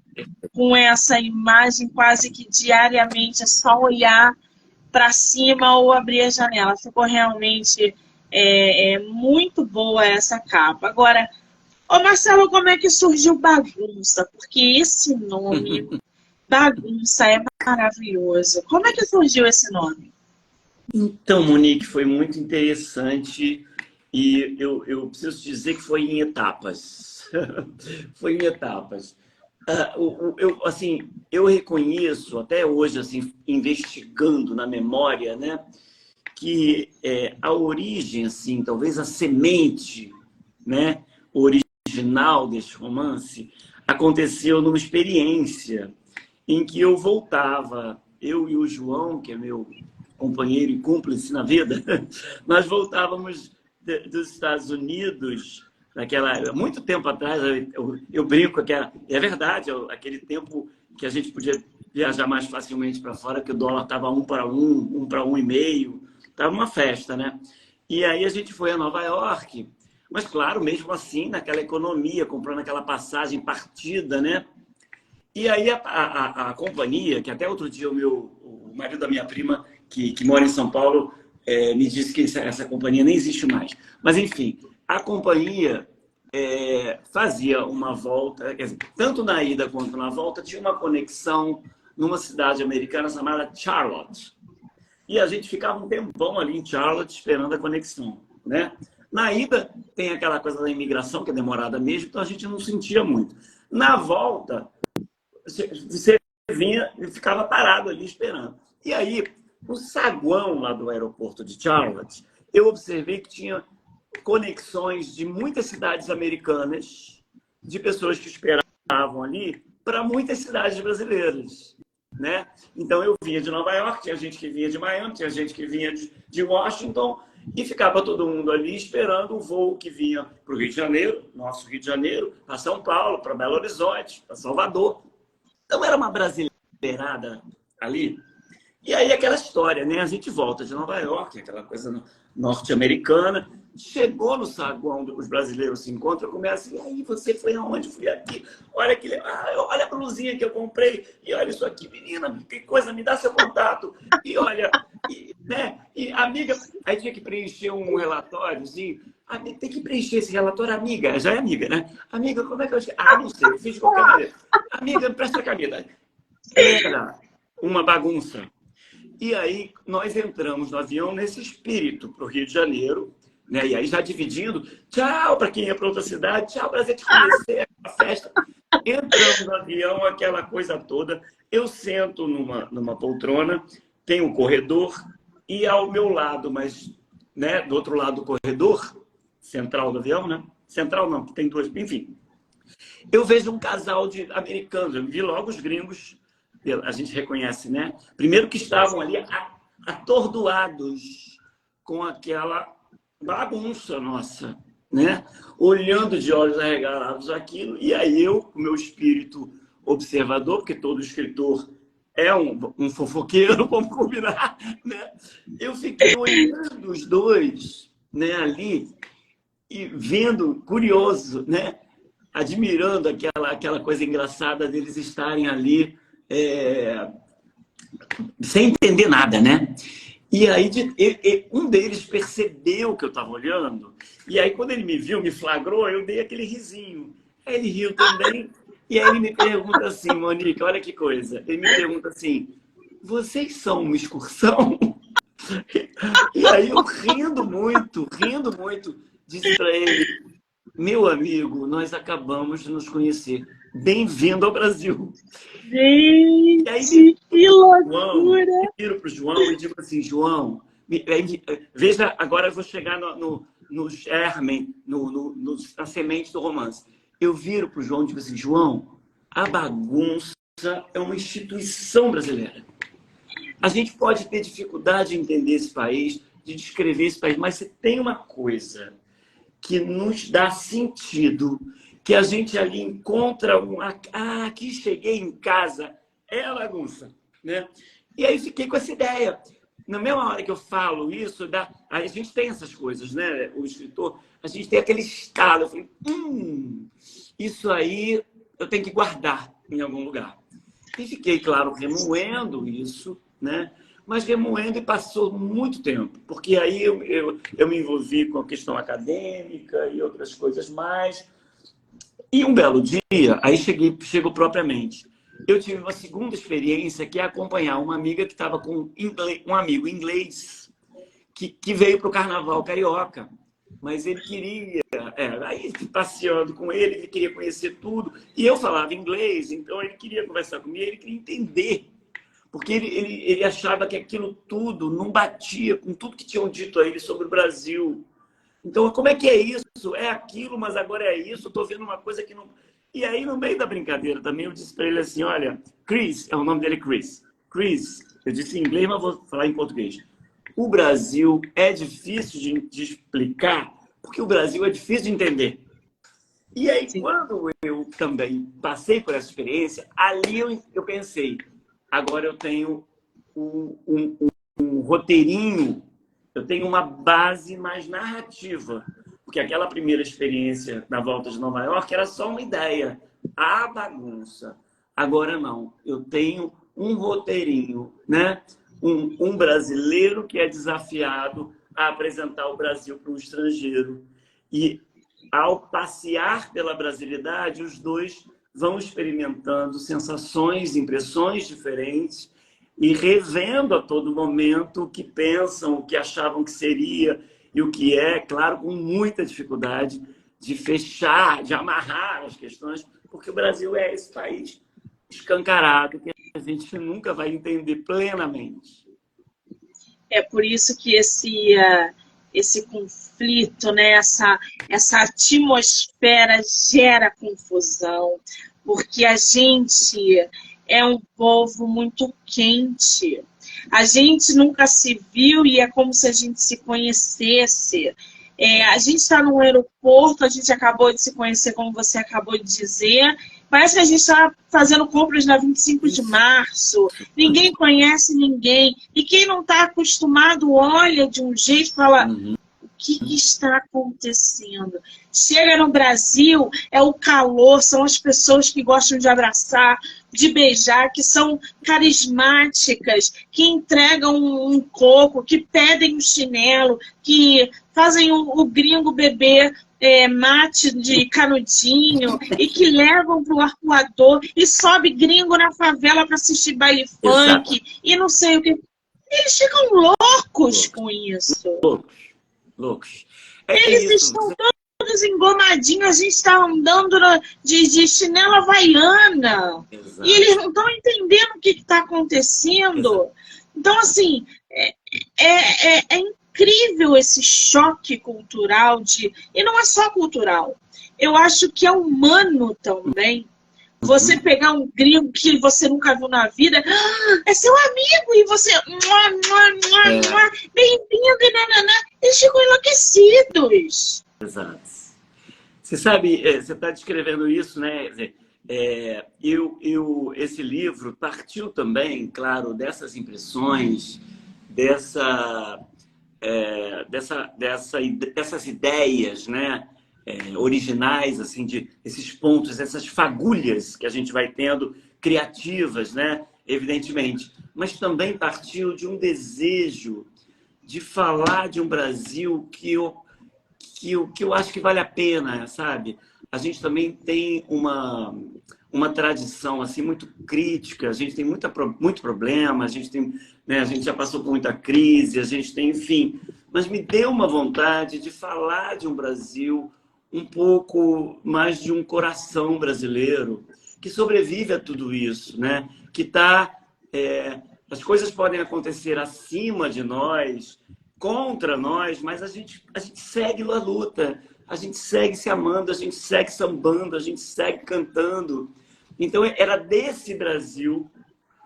com essa imagem quase que diariamente, é só olhar para cima ou abrir a janela. Ficou realmente muito boa essa capa. Agora, ô Marcelo, como é que surgiu Bagunça? Porque esse nome Bagunça é maravilhoso. Como é que surgiu esse nome? Então, Monique, foi muito interessante e eu preciso dizer que foi em etapas. Foi em etapas. Assim, eu reconheço até hoje, assim, investigando na memória, né, que a origem, assim, talvez a semente, né, original deste romance aconteceu numa experiência em que eu voltava, eu e o João, que é meu companheiro e cúmplice na vida, nós voltávamos dos Estados Unidos, muito tempo atrás, eu brinco que é verdade, aquele tempo que a gente podia viajar mais facilmente para fora, que o dólar estava 1 para 1,5, estava uma festa, né? E aí a gente foi a Nova York, mas claro, mesmo assim, naquela economia, comprando aquela passagem partida, né? E aí a companhia, que até outro dia o marido da minha prima, que mora em São Paulo, me disse que essa companhia nem existe mais. Mas, enfim, a companhia fazia uma volta, quer dizer, tanto na ida quanto na volta, tinha uma conexão numa cidade americana chamada Charlotte. E a gente ficava um tempão ali em Charlotte esperando a conexão, né? Na ida tem aquela coisa da imigração, que é demorada mesmo, então a gente não sentia muito. Na volta, você vinha e ficava parado ali esperando. E aí, o saguão lá do aeroporto de Charlotte, eu observei que tinha conexões de muitas cidades americanas, de pessoas que esperavam ali, para muitas cidades brasileiras, né? Então, eu vinha de Nova York, tinha gente que vinha de Miami, tinha gente que vinha de Washington, e ficava todo mundo ali esperando o voo que vinha para o Rio de Janeiro, nosso Rio de Janeiro, para São Paulo, para Belo Horizonte, para Salvador. Então, era uma brasileirada ali. E aí, aquela história, né? A gente volta de Nova York, aquela coisa norte-americana. Chegou no saguão, os brasileiros se encontram, começa e aí, você foi aonde? Fui aqui. Olha, olha a blusinha que eu comprei. E olha isso aqui, menina, que coisa, me dá seu contato. E olha, né? E amiga, aí tinha que preencher um relatóriozinho. Tem que preencher esse relatório, amiga. Já é amiga, né? Amiga, como é que eu... não sei, eu fiz de qualquer maneira. Amiga, presta a camisa. Era uma bagunça. E aí nós entramos no avião nesse espírito para o Rio de Janeiro, né? E aí já dividindo, tchau para quem ia para outra cidade, tchau, prazer te conhecer, a festa. Entramos no avião, aquela coisa toda. Eu sento numa poltrona, tem um corredor, e ao meu lado, mas né, do outro lado do corredor, central do avião, né? Central não, tem duas, enfim. Eu vejo um casal de americanos, eu vi logo os gringos, a gente reconhece, né? Primeiro que estavam ali atordoados com aquela bagunça nossa, né? Olhando de olhos arregalados aquilo, e aí eu, com o meu espírito observador, porque todo escritor é um fofoqueiro, vamos combinar, né? Eu fiquei olhando os dois, né, ali, e vendo, curioso, né? Admirando aquela coisa engraçada deles estarem ali sem entender nada, né? E aí um deles percebeu que eu estava olhando, e aí quando ele me viu, me flagrou, eu dei aquele risinho. Aí ele riu também, e aí ele me pergunta assim, Monique, olha que coisa, ele me pergunta assim, vocês são uma excursão? E aí eu rindo muito, disse para ele, meu amigo, nós acabamos de nos conhecer. Bem-vindo ao Brasil. Gente, e aí, que loucura! Eu viro para o João e digo assim, João, veja, agora eu vou chegar no germen, na semente do romance. Eu viro para o João e digo assim, João, a bagunça é uma instituição brasileira. A gente pode ter dificuldade de entender esse país, de descrever esse país, mas você tem uma coisa que nos dá sentido, que a gente ali encontra aqui cheguei em casa, é a bagunça, né? E aí fiquei com essa ideia. Na mesma hora que eu falo isso, a gente tem essas coisas, né? O escritor, a gente tem aquele estalo. Eu falei, isso aí eu tenho que guardar em algum lugar. E fiquei, claro, remoendo isso, né? Mas remoendo e passou muito tempo, porque aí eu me envolvi com a questão acadêmica e outras coisas mais. E um belo dia, aí chegou propriamente. eu tive uma segunda experiência, que é acompanhar uma amiga que estava com um amigo inglês que veio para o Carnaval Carioca. Mas ele queria, aí passeando com ele queria conhecer tudo. E eu falava inglês, então ele queria conversar comigo, ele queria entender. Porque ele achava que aquilo tudo não batia com tudo que tinham dito a ele sobre o Brasil. Então, como é que é isso? É aquilo, mas agora é isso. Estou vendo uma coisa que não... E aí, no meio da brincadeira também, eu disse para ele assim, olha, Chris, é o nome dele Chris. Chris, eu disse em inglês, mas vou falar em português. O Brasil é difícil de explicar, porque o Brasil é difícil de entender. E aí, Sim. quando eu também passei por essa experiência, ali eu pensei, agora eu tenho um roteirinho, eu tenho uma base mais narrativa. Porque aquela primeira experiência na volta de Nova York era só uma ideia, a bagunça. Agora não, eu tenho um roteirinho, né? Um brasileiro que é desafiado a apresentar o Brasil para um estrangeiro. E ao passear pela brasilidade, os dois vão experimentando sensações, impressões diferentes e revendo a todo momento o que pensam, o que achavam que seria e o que é, claro, com muita dificuldade de fechar, de amarrar as questões, porque o Brasil é esse país escancarado que a gente nunca vai entender plenamente. É por isso que esse conflito, né, essa atmosfera gera confusão, porque a gente é um povo muito quente. A gente nunca se viu e é como se a gente se conhecesse. A gente está no aeroporto, a gente acabou de se conhecer, como você acabou de dizer. Parece que a gente está fazendo compras na 25 de março. Ninguém conhece ninguém. E quem não está acostumado olha de um jeito e fala... O que está acontecendo? Chega no Brasil, é o calor, são as pessoas que gostam de abraçar, de beijar, que são carismáticas, que entregam um coco, que pedem um chinelo, que fazem o gringo beber mate de canudinho e que levam para o arcoador e sobe gringo na favela para assistir baile funk. Exato. E não sei o que. Eles ficam loucos com isso. Loucos. Eles estão todos engomadinhos, a gente está andando de chinela havaiana. Exato. E eles não estão entendendo o que está acontecendo. Exato. Então, assim, é incrível esse choque cultural e não é só cultural. Eu acho que é humano também. Você pegar um gringo que você nunca viu na vida, é seu amigo, e você, bem-vindo, e nananã, eles ficam enlouquecidos. Exato. Você sabe, você está descrevendo isso, né? Esse livro partiu também, claro, dessas impressões, dessas ideias, né? Originais, assim, esses pontos, essas fagulhas que a gente vai tendo, criativas, né? Evidentemente. Mas também partiu de um desejo de falar de um Brasil que eu acho que vale a pena, sabe? A gente também tem uma tradição assim, muito crítica, a gente tem muito problema, a gente tem, né, a gente já passou por muita crise, a gente tem, enfim. Mas me deu uma vontade de falar de um Brasil um pouco mais de um coração brasileiro que sobrevive a tudo isso, né? Que tá, as coisas podem acontecer acima de nós, contra nós, mas a gente segue a luta, a gente segue se amando, a gente segue sambando, a gente segue cantando. Então era desse Brasil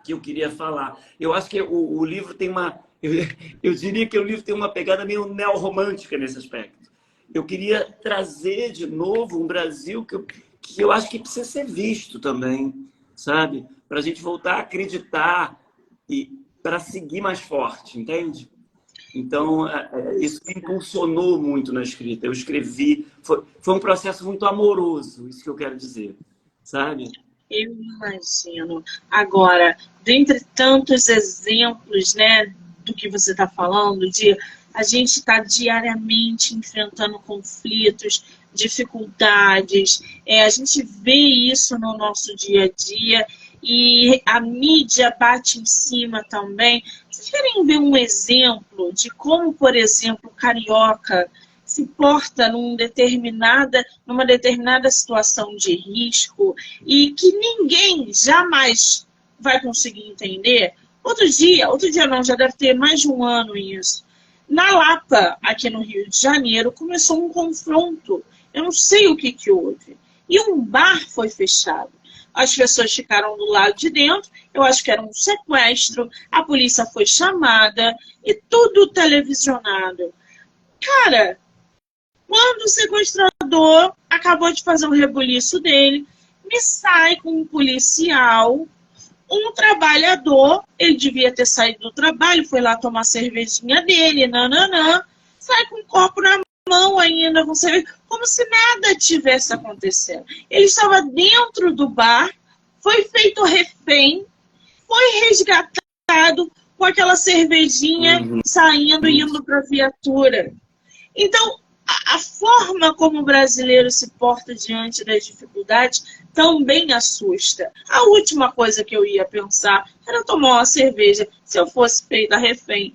que eu queria falar. Eu acho que o livro tem eu diria que o livro tem uma pegada meio neorromântica nesse aspecto. Eu queria trazer de novo um Brasil que eu acho que precisa ser visto também, sabe? Para a gente voltar a acreditar e para seguir mais forte, entende? Então, isso me impulsionou muito na escrita. Eu escrevi, foi um processo muito amoroso, isso que eu quero dizer, sabe? Eu imagino. Agora, dentre tantos exemplos, né, do que você está falando, de a gente está diariamente enfrentando conflitos, dificuldades, a gente vê isso no nosso dia a dia e a mídia bate em cima também. Vocês querem ver um exemplo de como, por exemplo, o carioca se porta numa determinada situação de risco e que ninguém jamais vai conseguir entender? Outro dia não, já deve ter mais de um ano isso. Na Lapa, aqui no Rio de Janeiro, começou um confronto. Eu não sei o que houve. E um bar foi fechado. As pessoas ficaram do lado de dentro, eu acho que era um sequestro, a polícia foi chamada e tudo televisionado. Cara, quando o sequestrador acabou de fazer o rebuliço dele, me sai com um policial, um trabalhador, ele devia ter saído do trabalho, foi lá tomar a cervejinha dele, nananã, sai com um copo na mão ainda, com cerveja, como se nada tivesse acontecendo. Ele estava dentro do bar, foi feito refém, foi resgatado com aquela cervejinha saindo e indo para a viatura. Então, a forma como o brasileiro se porta diante das dificuldades também assusta. A última coisa que eu ia pensar era tomar uma cerveja se eu fosse feita refém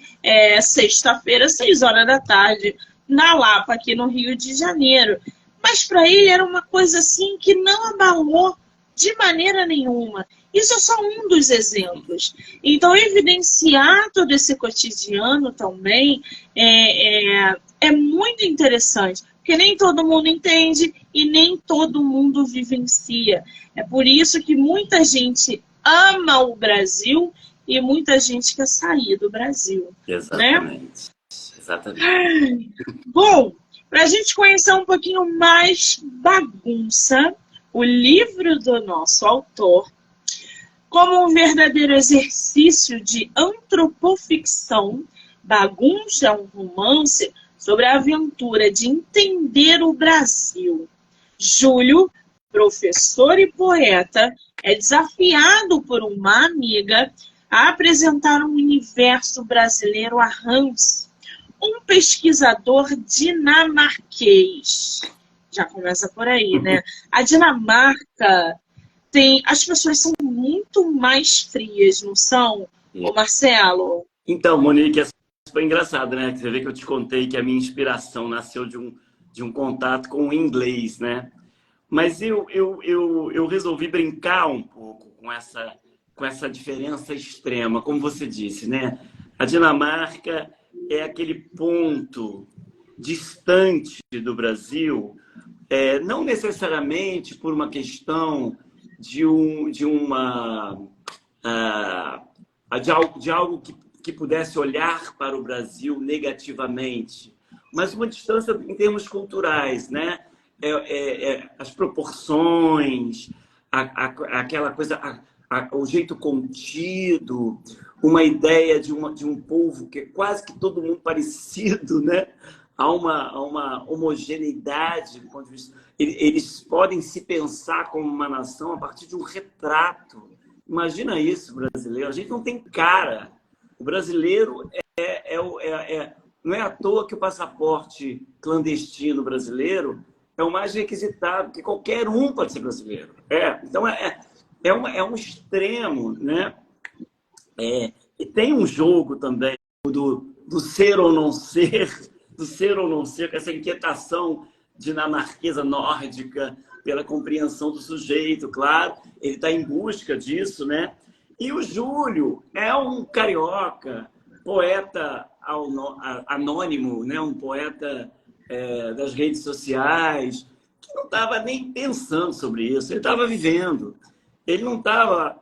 sexta-feira, 6 horas da tarde, na Lapa, aqui no Rio de Janeiro. Mas para ele era uma coisa assim que não abalou de maneira nenhuma. Isso é só um dos exemplos. Então, evidenciar todo esse cotidiano também é muito interessante, porque nem todo mundo entende e nem todo mundo vivencia. É por isso que muita gente ama o Brasil e muita gente quer sair do Brasil. Exatamente. Né? Exatamente. Bom, para a gente conhecer um pouquinho mais Bagunça, o livro do nosso autor, como um verdadeiro exercício de antropoficção, Bagunça é um romance sobre a aventura de entender o Brasil. Júlio, professor e poeta, é desafiado por uma amiga a apresentar um universo brasileiro a Hans, um pesquisador dinamarquês. Já começa por aí, né? A Dinamarca as pessoas são muito mais frias, não são, ô Marcelo? Então, Monique, foi engraçado, né? Você vê que eu te contei que a minha inspiração nasceu de um contato com o inglês, né? Mas eu resolvi brincar um pouco com essa diferença extrema, como você disse, né? A Dinamarca é aquele ponto distante do Brasil, não necessariamente por uma questão de algo que pudesse olhar para o Brasil negativamente, mas uma distância em termos culturais, né? As proporções, aquela coisa, o jeito contido, uma ideia de um povo que é quase que todo mundo parecido, né? Há uma homogeneidade do ponto de vista. Eles podem se pensar como uma nação a partir de um retrato. Imagina isso, brasileiro. A gente não tem cara. O brasileiro não é à toa que o passaporte clandestino brasileiro é o mais requisitado, que qualquer um pode ser brasileiro. Então, é um extremo, né? E tem um jogo também do ser ou não ser, com essa inquietação dinamarquesa nórdica pela compreensão do sujeito, claro. Ele está em busca disso, né? E o Júlio é um carioca, poeta anônimo, né? Um poeta das redes sociais, que não estava nem pensando sobre isso, ele estava vivendo. Ele não estava...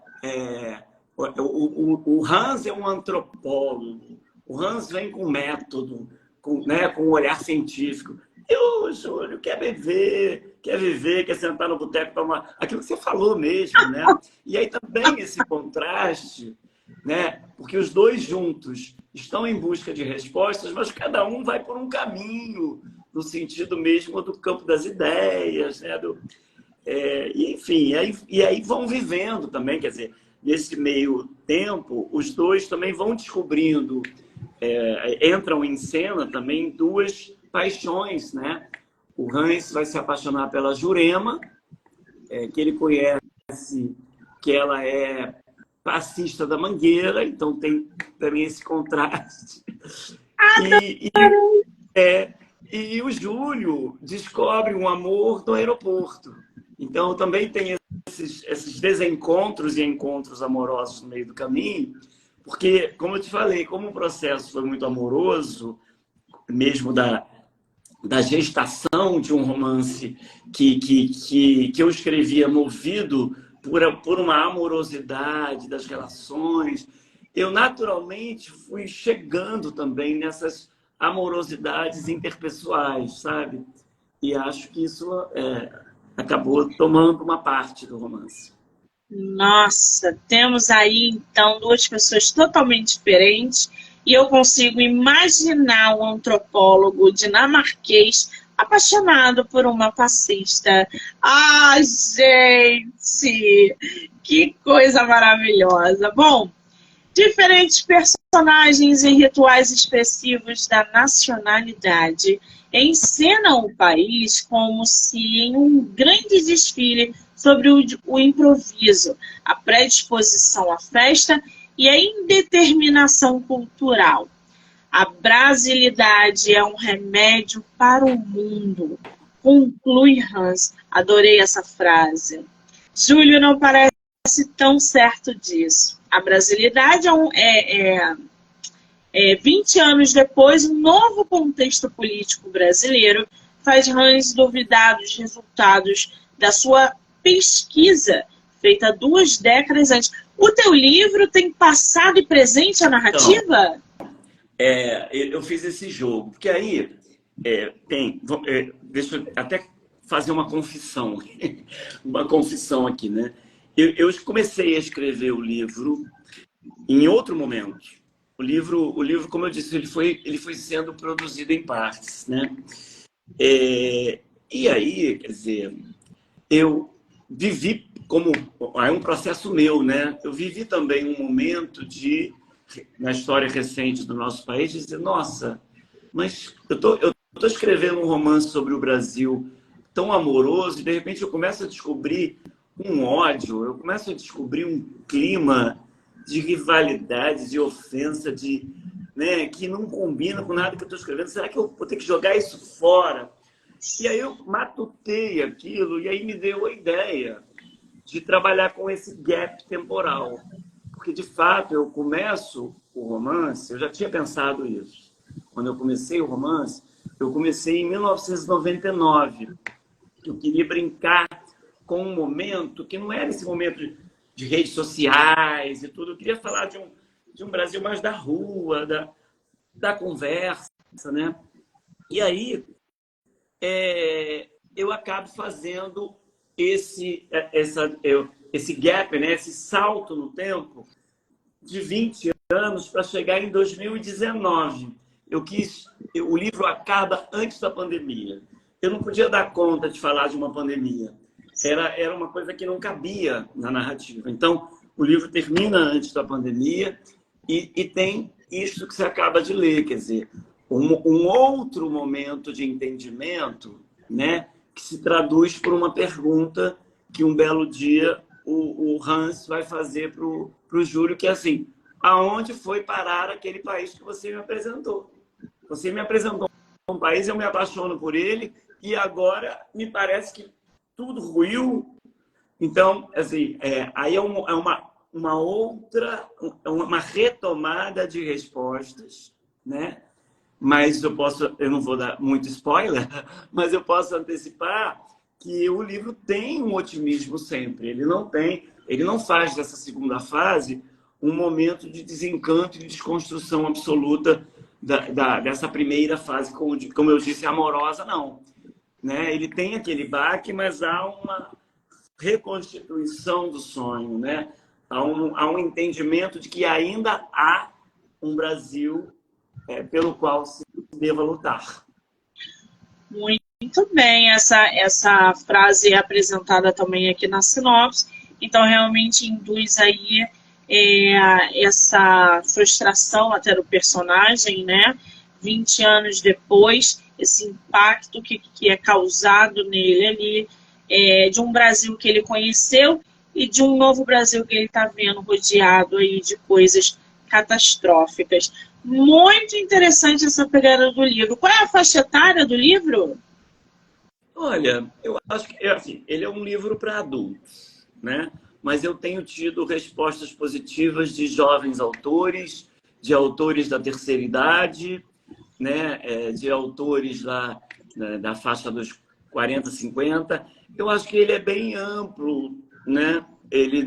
O Hans é um antropólogo, o Hans vem com método, com um olhar científico. E o Júlio quer beber, quer viver, quer sentar no boteco, tomar aquilo que você falou mesmo, né? E aí também esse contraste, né? Porque os dois juntos estão em busca de respostas, mas cada um vai por um caminho, no sentido mesmo do campo das ideias, né? Enfim, e aí vão vivendo também, quer dizer, nesse meio tempo, os dois também vão descobrindo, entram em cena também duas paixões, né? O Hans vai se apaixonar pela Jurema, que ele conhece, que ela é passista da Mangueira, então tem também esse contraste. E o Júlio descobre um amor no aeroporto. Então também tem esses desencontros e encontros amorosos no meio do caminho, porque, como eu te falei, como o processo foi muito amoroso, mesmo da gestação de um romance que eu escrevia movido por uma amorosidade das relações, eu naturalmente fui chegando também nessas amorosidades interpessoais, sabe? E acho que isso acabou tomando uma parte do romance. Nossa, temos aí então duas pessoas totalmente diferentes e eu consigo imaginar um antropólogo dinamarquês apaixonado por uma passista. Ai, gente, que coisa maravilhosa. Bom, diferentes personagens e rituais expressivos da nacionalidade encenam o país como se em um grande desfile sobre o improviso, a predisposição à festa e a indeterminação cultural. A brasilidade é um remédio para o mundo, conclui Hans. Adorei essa frase. Júlio não parece tão certo disso. A brasilidade é 20 anos depois, um novo contexto político brasileiro faz Hans duvidar dos resultados da sua pesquisa feita 2 décadas antes. O teu livro tem passado e presente a narrativa? Então, eu fiz esse jogo, porque aí deixa eu até fazer uma confissão, uma confissão aqui, né? Eu comecei a escrever o livro em outro momento. O livro, como eu disse, ele foi sendo produzido em partes, né? E aí, quer dizer, eu vivi é um processo meu, né? Eu vivi também um momento na história recente do nosso país, de dizer, nossa, mas eu tô escrevendo um romance sobre o Brasil tão amoroso e de repente eu começo a descobrir um ódio, eu começo a descobrir um clima de rivalidade, de ofensa, né, que não combina com nada que eu estou escrevendo. Será que eu vou ter que jogar isso fora? E aí eu matutei aquilo e aí me deu a ideia de trabalhar com esse gap temporal. Porque, de fato, eu começo o romance, eu já tinha pensado isso. Quando eu comecei o romance, eu comecei em 1999. Eu queria brincar com um momento que não era esse momento de redes sociais e tudo. Eu queria falar de um Brasil mais da rua, da conversa, né? E aí eu acabo fazendo esse gap, né? Esse salto no tempo de 20 anos para chegar em 2019. O livro acaba antes da pandemia. Eu não podia dar conta de falar de uma pandemia. Era uma coisa que não cabia na narrativa. Então, o livro termina antes da pandemia e tem isso que você acaba de ler, quer dizer, um outro momento de entendimento, né, que se traduz por uma pergunta que um belo dia o Hans vai fazer para o Júlio, que é assim, aonde foi parar aquele país que você me apresentou? Você me apresentou um país, eu me apaixono por ele e agora me parece que tudo ruiu. Então, assim, aí é uma outra, uma retomada de respostas, né? Mas eu não vou dar muito spoiler, mas eu posso antecipar que o livro tem um otimismo sempre. Ele não faz dessa segunda fase um momento de desencanto e de desconstrução absoluta dessa primeira fase, como eu disse, amorosa, não. Né? Ele tem aquele baque, mas há uma reconstituição do sonho, né? Há um entendimento de que ainda há um Brasil pelo qual se deva lutar. Muito bem, essa frase é apresentada também aqui na sinopse, então realmente induz aí essa frustração até do personagem, né? 20 anos depois, esse impacto que é causado nele ali, de um Brasil que ele conheceu e de um novo Brasil que ele está vendo rodeado aí de coisas catastróficas. Muito interessante essa pegada do livro. Qual é a faixa etária do livro? Olha, eu acho que assim, ele é um livro para adultos, né? Mas eu tenho tido respostas positivas de jovens autores, de autores da terceira idade, né? De autores lá, né, da faixa dos 40, 50. Eu acho que ele é bem amplo, né? Ele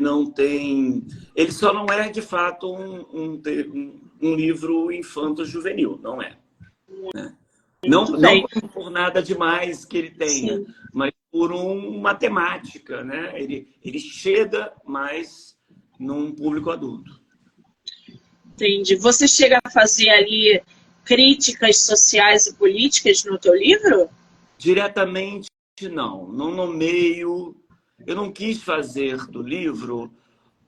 só não é de fato um livro infanto-juvenil, não é. Né? Não, Muito não bem. por nada demais que ele tenha, Sim. mas por uma temática, né? Ele chega mais num público adulto. Entendi. Você chega a fazer ali críticas sociais e políticas no teu livro? Diretamente, não nomeio. Eu não quis fazer do livro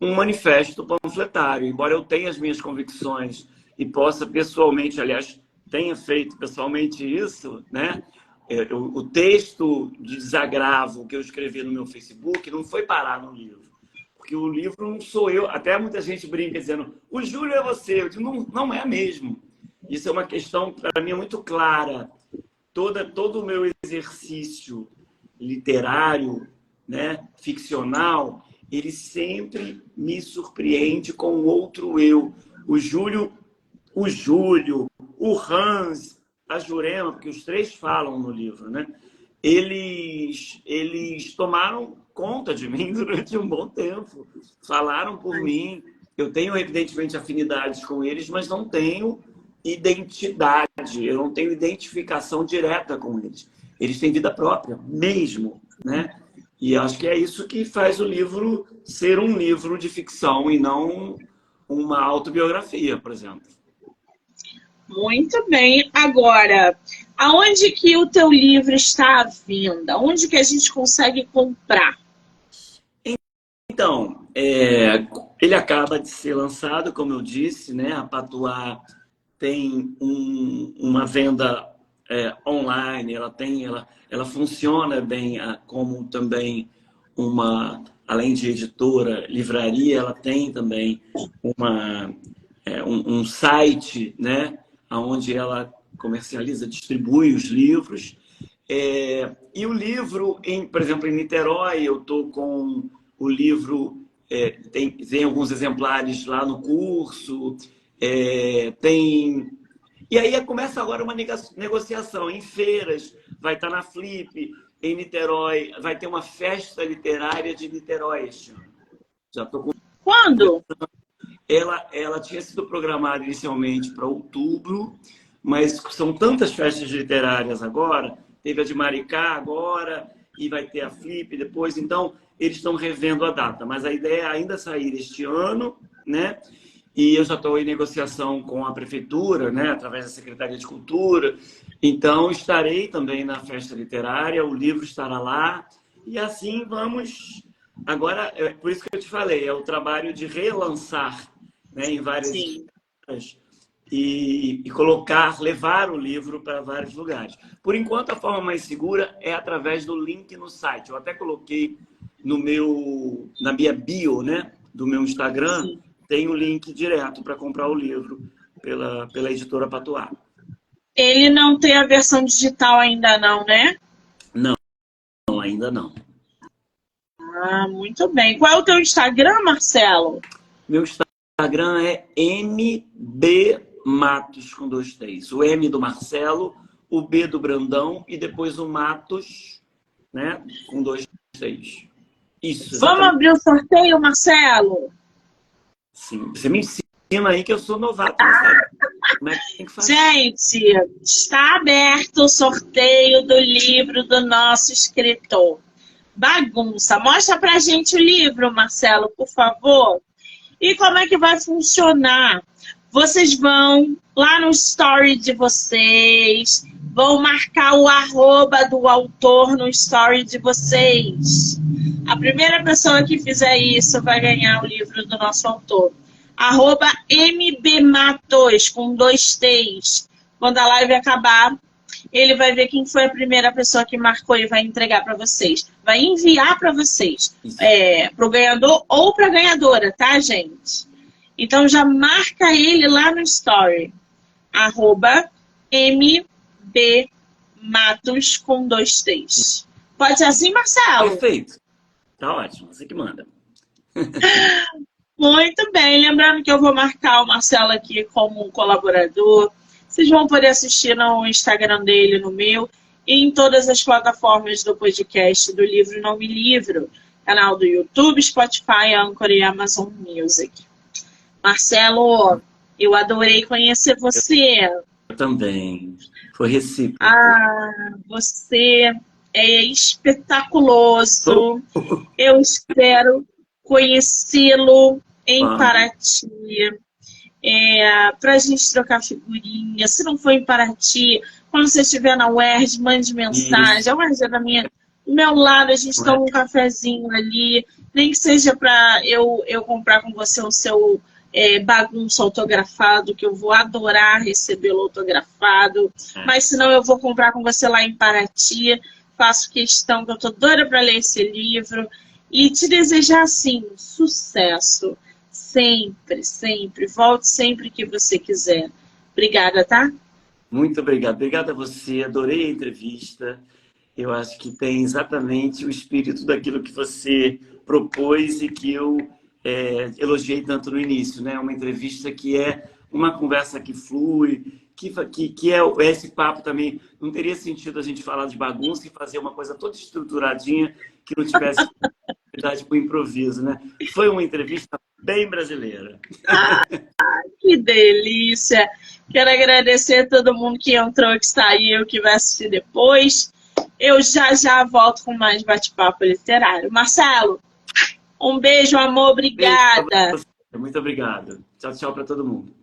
um manifesto panfletário, embora eu tenha as minhas convicções e possa pessoalmente, aliás, tenha feito pessoalmente isso, né? O texto de desagravo que eu escrevi no meu Facebook não foi parar no livro, porque o livro não sou eu. Até muita gente brinca dizendo, o Júlio é você. Eu digo, não, não é mesmo. Isso é uma questão, para mim, muito clara. Todo o meu exercício literário, né, ficcional, ele sempre me surpreende com outro eu. O Júlio, o Hans, a Jurema, porque os três falam no livro, né? Eles tomaram conta de mim durante um bom tempo, falaram por mim. Eu tenho, evidentemente, afinidades com eles, mas não tenho identidade, eu não tenho identificação direta com eles. Eles têm vida própria, mesmo, né? E acho que é isso que faz o livro ser um livro de ficção e não uma autobiografia, por exemplo. Muito bem. Agora, aonde que o teu livro está à venda? Onde que a gente consegue comprar? Então, ele acaba de ser lançado, como eu disse, né? A Patuá tem uma venda online, ela funciona bem como também além de editora, livraria, ela tem também um site, né, onde ela comercializa, distribui os livros. E o livro, por exemplo, em Niterói, eu estou com o livro, tem alguns exemplares lá no curso, e aí começa agora uma negociação em feiras, vai estar na Flip, em Niterói, vai ter uma festa literária de Niterói este ano. Já estou com... Quando? Ela tinha sido programada inicialmente para outubro, mas são tantas festas literárias agora, teve a de Maricá agora, e vai ter a Flip depois, então eles estão revendo a data, mas a ideia é ainda sair este ano, né? E eu já estou em negociação com a prefeitura, né, através da Secretaria de Cultura. Então, estarei também na festa literária, o livro estará lá. E assim vamos... Agora, por isso que eu te falei, é o trabalho de relançar, né, em várias editoras e levar o livro para vários lugares. Por enquanto, a forma mais segura é através do link no site. Eu até coloquei na minha bio, né, do meu Instagram... Sim. Tem o link direto para comprar o livro pela editora Patuá. Ele não tem a versão digital ainda não, né? Não, ainda não. Ah, muito bem. Qual é o teu Instagram, Marcelo? Meu Instagram é mbmatos com 2 T's. O M do Marcelo, o B do Brandão e depois o Matos, né, com 2 T's. Isso. Vamos abrir o sorteio, Marcelo? Sim, você me ensina aí que eu sou novato. Sabe? Como é que tem que fazer? Gente, está aberto o sorteio do livro do nosso escritor. Bagunça. Mostra pra gente o livro, Marcelo, por favor. E como é que vai funcionar? Vocês vão lá no story de vocês, vão marcar o @, do autor no story de vocês. A primeira pessoa que fizer isso vai ganhar o livro do nosso autor. @mbmatos, com 2 T's. Quando a live acabar, ele vai ver quem foi a primeira pessoa que marcou e vai entregar para vocês. Vai enviar para vocês, para o ganhador ou para a ganhadora, tá, gente? Então já marca ele lá no story, @mbmatos com 2 T's. Pode ser assim, Marcelo? Perfeito. Tá ótimo, você que manda. Muito bem, lembrando que eu vou marcar o Marcelo aqui como um colaborador. Vocês vão poder assistir no Instagram dele, no meu, e em todas as plataformas do podcast do Livro Não Me Livro, canal do YouTube, Spotify, Anchor e Amazon Music. Marcelo, eu adorei conhecer você. Eu também. Foi recíproco. Você é espetaculoso. Eu espero conhecê-lo em Paraty, para a gente trocar figurinha. Se não for em Paraty, quando você estiver na UERJ, mande mensagem. A UERJ é do meu lado, a gente toma um cafezinho ali, nem que seja para eu comprar com você o seu bagunço autografado, que eu vou adorar recebê-lo autografado. Mas se não, eu vou comprar com você lá em Paraty. Faço questão, que eu tô doida para ler esse livro. E te desejar, assim, sucesso. Sempre, sempre. Volte sempre que você quiser. Obrigada, tá? Muito obrigado. Obrigado a você. Adorei a entrevista. Eu acho que tem exatamente o espírito daquilo que você propôs e que eu elogiei tanto no início, né? Uma entrevista que é uma conversa que flui, que é esse papo também. Não teria sentido a gente falar de bagunça e fazer uma coisa toda estruturadinha que não tivesse possibilidade para o improviso, né? Foi uma entrevista bem brasileira. Que delícia! Quero agradecer a todo mundo que entrou, que saiu, que vai assistir depois. Eu já volto com mais bate-papo literário. Marcelo, um beijo, amor, obrigada. Beijo, muito obrigado. Tchau, tchau para todo mundo.